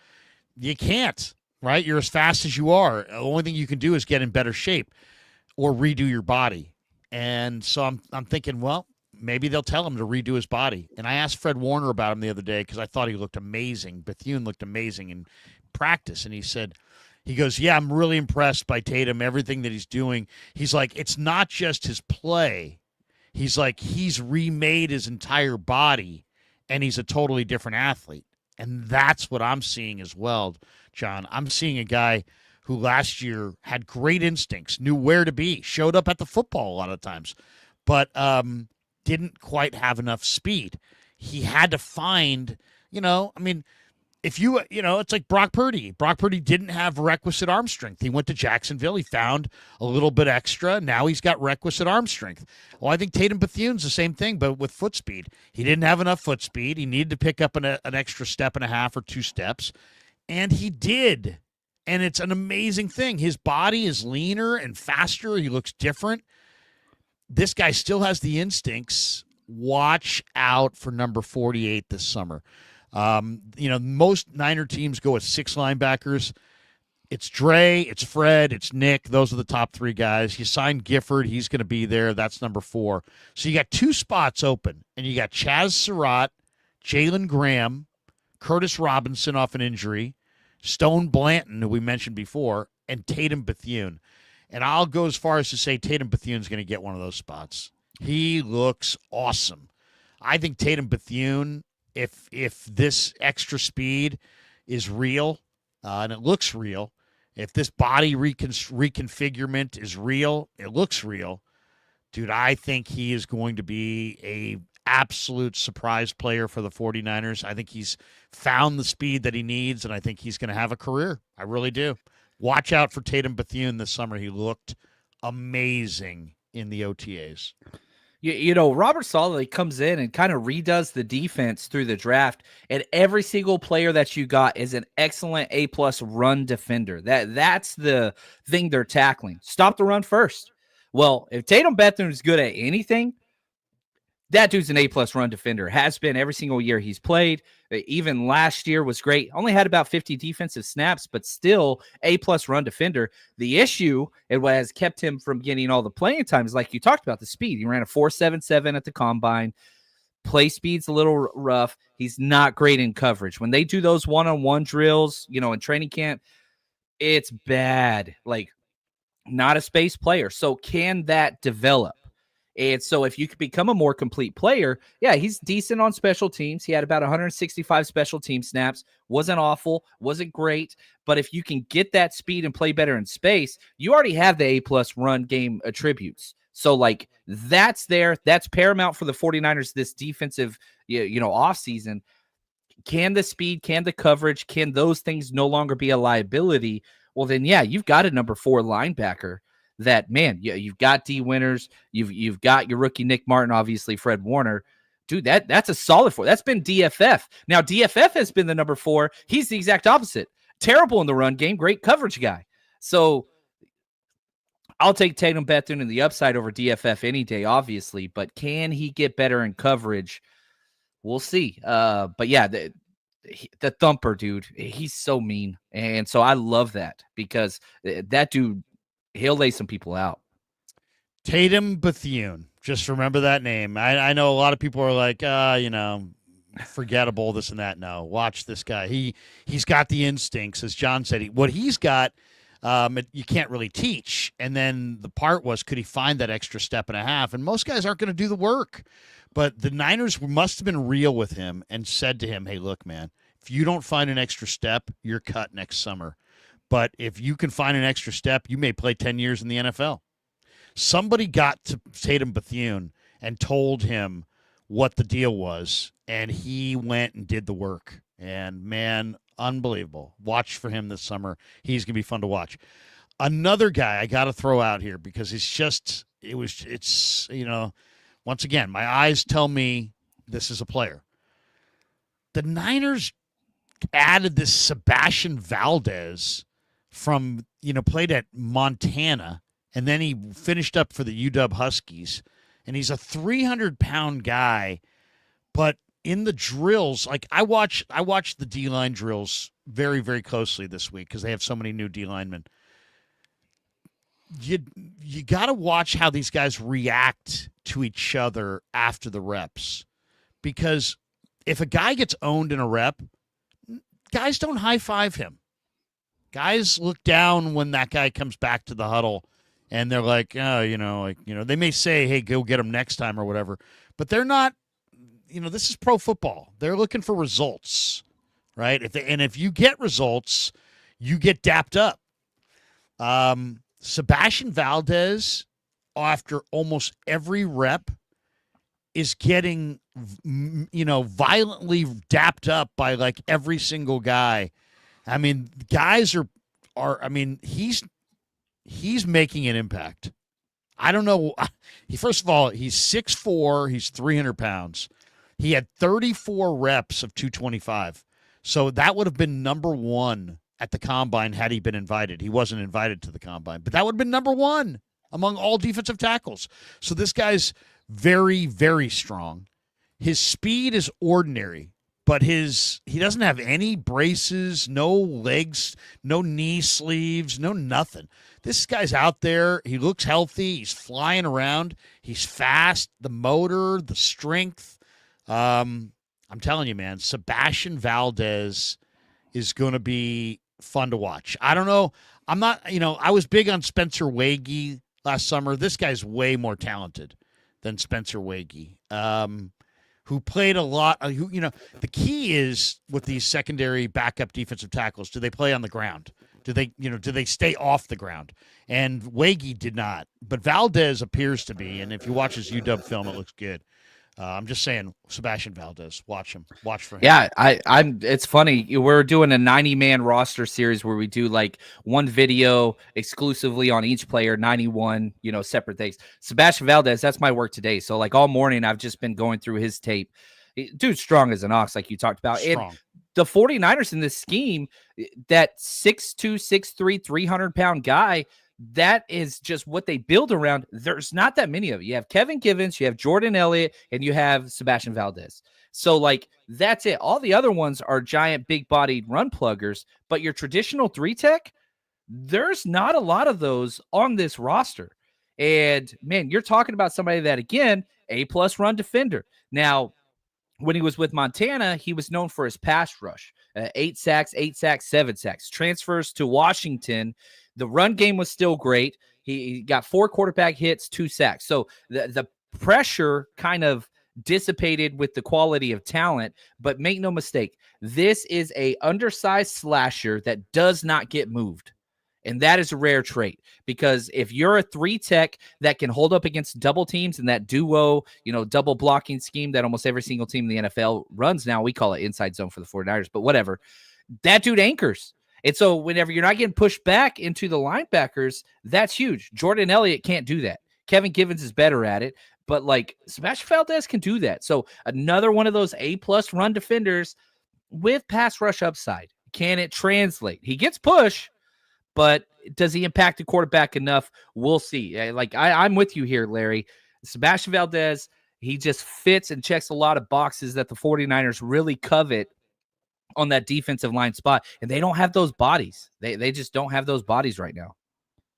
you can't, right? You're as fast as you are. The only thing you can do is get in better shape or redo your body. And so I'm thinking, well, maybe they'll tell him to redo his body. And I asked Fred Warner about him the other day because I thought he looked amazing. Bethune looked amazing in practice. And he goes, yeah, I'm really impressed by Tatum, everything that he's doing. He's like, it's not just his play. He's like, he's remade his entire body, and he's a totally different athlete. And that's what I'm seeing as well, John. I'm seeing a guy who last year had great instincts, knew where to be, showed up at the football a lot of times, but didn't quite have enough speed. He had to find, if it's like Brock Purdy. Brock Purdy didn't have requisite arm strength. He went to Jacksonville. He found a little bit extra. Now he's got requisite arm strength. Well, I think Tatum Bethune's the same thing, but with foot speed. He didn't have enough foot speed. He needed to pick up an extra step and a half or 2 steps, and he did. And it's an amazing thing. His body is leaner and faster. He looks different. This guy still has the instincts. Watch out for number 48 this summer. Most Niner teams go with 6 linebackers. It's Dre, it's Fred, it's Nick. Those are the top 3 guys. You signed Gifford. He's going to be there. That's number 4. So you got 2 spots open, and you got Chaz Surratt, Jalen Graham, Curtis Robinson off an injury, Stone Blanton, who we mentioned before, and Tatum Bethune. And I'll go as far as to say Tatum Bethune's going to get one of those spots. He looks awesome. I think Tatum Bethune, if this extra speed is real, and it looks real, if this body reconfigurement is real, it looks real, dude, I think he is going to be a absolute surprise player for the 49ers. I think he's found the speed that he needs, and I think he's going to have a career. I really do. Watch out for Tatum Bethune this summer. He looked amazing in the OTAs. Robert Saleh comes in and kind of redoes the defense through the draft, and every single player that you got is an excellent A-plus run defender. That's the thing they're tackling. Stop the run first. Well, if Tatum Bethune is good at anything, that dude's an A-plus run defender. Has been every single year he's played. Even last year was great. Only had about 50 defensive snaps, but still A-plus run defender. The issue, it has kept him from getting all the playing time, is like you talked about, the speed. He ran a 4.77 at the combine. Play speed's a little rough. He's not great in coverage. When they do those one-on-one drills, in training camp, it's bad. Like, not a space player. So can that develop? And so if you could become a more complete player, yeah, he's decent on special teams. He had about 165 special team snaps. Wasn't awful, wasn't great. But if you can get that speed and play better in space, you already have the A-plus run game attributes. So, like, that's there. That's paramount for the 49ers this defensive, offseason. Can the speed, can the coverage, can those things no longer be a liability? Well, then, yeah, you've got a number 4 linebacker that, man, you've got D Winters, you've got your rookie Nick Martin, obviously Fred Warner. Dude, that's a solid 4. That's been DFF. Now, DFF has been the number 4. He's the exact opposite. Terrible in the run game, great coverage guy. So I'll take Tatum Bethune in the upside over DFF any day, obviously, but can he get better in coverage? We'll see. But yeah, the thumper, dude, he's so mean. And so I love that, because that dude, he'll lay some people out. Tatum Bethune. Just remember that name. I know a lot of people are like, forgettable, this and that. No, watch this guy. He's got the instincts, as John said. What he's got, you can't really teach. And then the part was, could he find that extra step and a half? And most guys aren't going to do the work. But the Niners must have been real with him and said to him, hey, look, man, if you don't find an extra step, you're cut next summer. But if you can find an extra step, you may play 10 years in the NFL. Somebody got to Tatum Bethune and told him what the deal was, and he went and did the work. And, man, unbelievable. Watch for him this summer. He's going to be fun to watch. Another guy I got to throw out here, because once again, my eyes tell me this is a player. The Niners added this Sebastian Valdez from, played at Montana, and then he finished up for the UW Huskies. And he's a 300-pound guy, but in the drills, like I watched the D-line drills very, very closely this week because they have so many new D-linemen. You got to watch how these guys react to each other after the reps, because if a guy gets owned in a rep, guys don't high-five him. Guys look down when that guy comes back to the huddle, and they're like, they may say, hey, go get him next time or whatever, but they're not, this is pro football. They're looking for results, right? If you get results, you get dapped up. Sebastian Valdez, after almost every rep, is getting, violently dapped up by like every single guy. I mean, guys he's making an impact. I don't know. First of all, he's 6'4", he's 300 pounds. He had 34 reps of 225. So that would have been number 1 at the combine had he been invited. He wasn't invited to the combine, but that would have been number 1 among all defensive tackles. So this guy's very, very strong. His speed is ordinary, but he doesn't have any braces, no legs, no knee sleeves, no nothing. This guy's out there. He looks healthy. He's flying around. He's fast. The motor, the strength. I'm telling you, man, Sebastian Valdez is going to be fun to watch. I don't know. I'm not, I was big on Spencer Wagee last summer. This guy's way more talented than Spencer Wege, who played a lot. The key is with these secondary backup defensive tackles, do they play on the ground? Do they stay off the ground? And Wege did not, but Valdez appears to be. And if you watch his UW film, it looks good. I'm just saying, Sebastian Valdez, watch him. Watch for him. Yeah, I'm. It's funny. We're doing a 90-man roster series where we do like one video exclusively on each player, 91, separate things. Sebastian Valdez, that's my work today. So like all morning, I've just been going through his tape. Dude's strong as an ox, like you talked about. Strong. And the 49ers in this scheme, that 6'2", 6'3", 300-pound guy, that is just what they build around. There's not that many of it. You have Kevin Givens, you have Jordan Elliott, and you have Sebastian Valdez. So, like, that's it. All the other ones are giant, big-bodied run pluggers, but your traditional three-tech, there's not a lot of those on this roster. And, man, you're talking about somebody that, again, A-plus run defender. Now, when he was with Montana, he was known for his pass rush. 8 sacks, 7 sacks. Transfers to Washington. The run game was still great. He got 4 quarterback hits, 2 sacks. So the pressure kind of dissipated with the quality of talent, but make no mistake, this is a undersized slasher that does not get moved. And that is a rare trait, because if you're a 3-tech that can hold up against double teams and that duo, double blocking scheme that almost every single team in the NFL runs now, we call it inside zone for the 49ers, but whatever, that dude anchors. And so whenever you're not getting pushed back into the linebackers, that's huge. Jordan Elliott can't do that. Kevin Givens is better at it, but like Sebastian Valdez can do that. So another one of those A-plus run defenders with pass rush upside. Can it translate? He gets push, but does he impact the quarterback enough? We'll see. I'm with you here, Larry. Sebastian Valdez, he just fits and checks a lot of boxes that the 49ers really covet on that defensive line spot, and they don't have those bodies. They just don't have those bodies right now.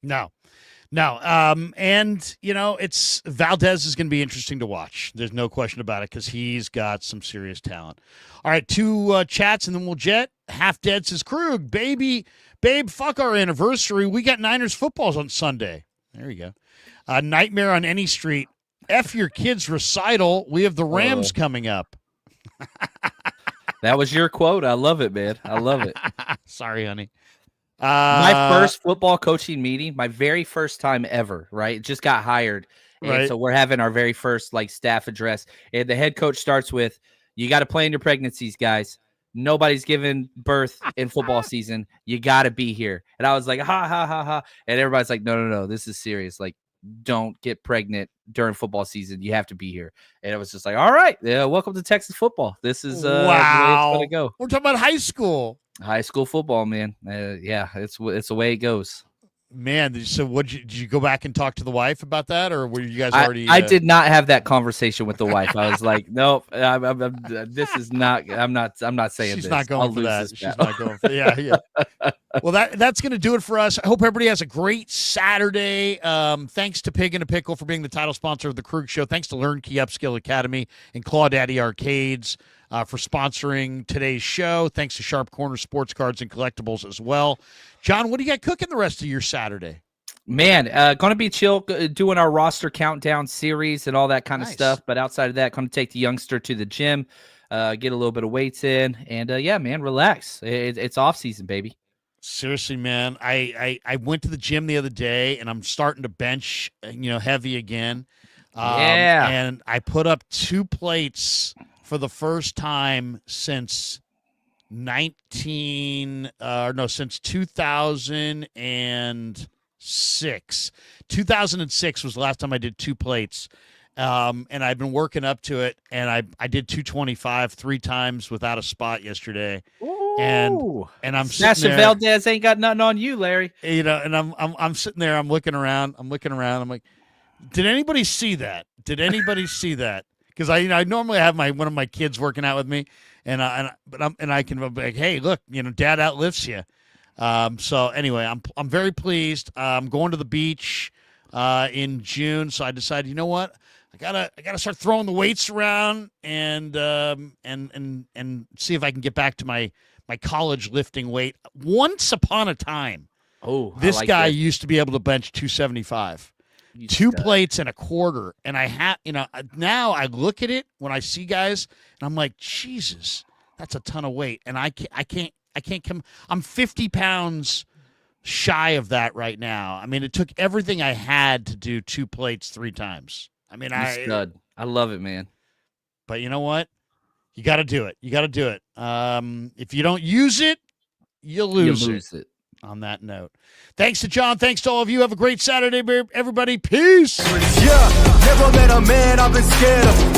No. And it's Valdez is going to be interesting to watch. There's no question about it, because he's got some serious talent. All right, 2 chats and then we'll jet. Half Dead says, Krueg, babe, fuck our anniversary. We got Niners footballs on Sunday. There you go. Nightmare on any street. F your kids' recital. We have the Rams coming up. That was your quote. I love it, man. I love it. Sorry, honey. My first football coaching meeting, my very first time ever, right? Just got hired. And right. So we're having our very first staff address. And the head coach starts with, you got to plan your pregnancies, guys. Nobody's giving birth in football season. You got to be here. And I was like, ha, ha, ha, ha. And everybody's like, no, this is serious. Like, don't get pregnant during football season. You have to be here. And it was just like, all right, welcome to Texas football. This is wow. the way it's going to go. We're talking about high school. High school football, man. Yeah, it's the way it goes. Man, so did you go back and talk to the wife about that, or were you guys already? I did not have that conversation with the wife. I was like, nope, this is not. I'm not saying she's this. Not going for that. She's not going for. Yeah. Well, that's going to do it for us. I hope everybody has a great Saturday. Thanks to Pig and a Pickle for being the title sponsor of the Krueg Show. Thanks to Learn Key Upskill Academy and Clawdaddy Arcades for sponsoring today's show. Thanks to Sharp Corner Sports Cards and Collectibles as well. John, what do you got cooking the rest of your Saturday? Man, going to be chill, doing our roster countdown series and all that kind of stuff. But outside of that, going to take the youngster to the gym, get a little bit of weights in, and yeah, man, relax. It's off season, baby. Seriously, man, I went to the gym the other day, and I'm starting to bench, heavy again. And I put up 2 plates for the first time since 2006. 2006 was the last time I did 2 plates. And I've been working up to it, and I did 225 3 times without a spot yesterday. Ooh. And I'm sitting there. Valdez ain't got nothing on you, Larry. And I'm sitting there, I'm looking around. I'm like, did anybody see that? Because I normally have one of my kids working out with me, and I can be like, hey, look, Dad outlifts you. So anyway, I'm very pleased. I'm going to the beach in June, so I decided, you know what, I gotta start throwing the weights around and see if I can get back to my college lifting weight. Once upon a time, this guy used to be able to bench 275. You 2 stud. plates and a quarter. And I have, now I look at it when I see guys and I'm like, Jesus, that's a ton of weight. And I can't come. I'm 50 pounds shy of that right now. I mean, it took everything I had to do 2 plates 3 times. I mean, You stud. I love it, man. but you know what? You got to do it. You got to do it. If you don't use it, you lose it. On that note, thanks to John. Thanks to all of you. Have a great Saturday, everybody. Peace. Yeah, never met a man I've been scared of.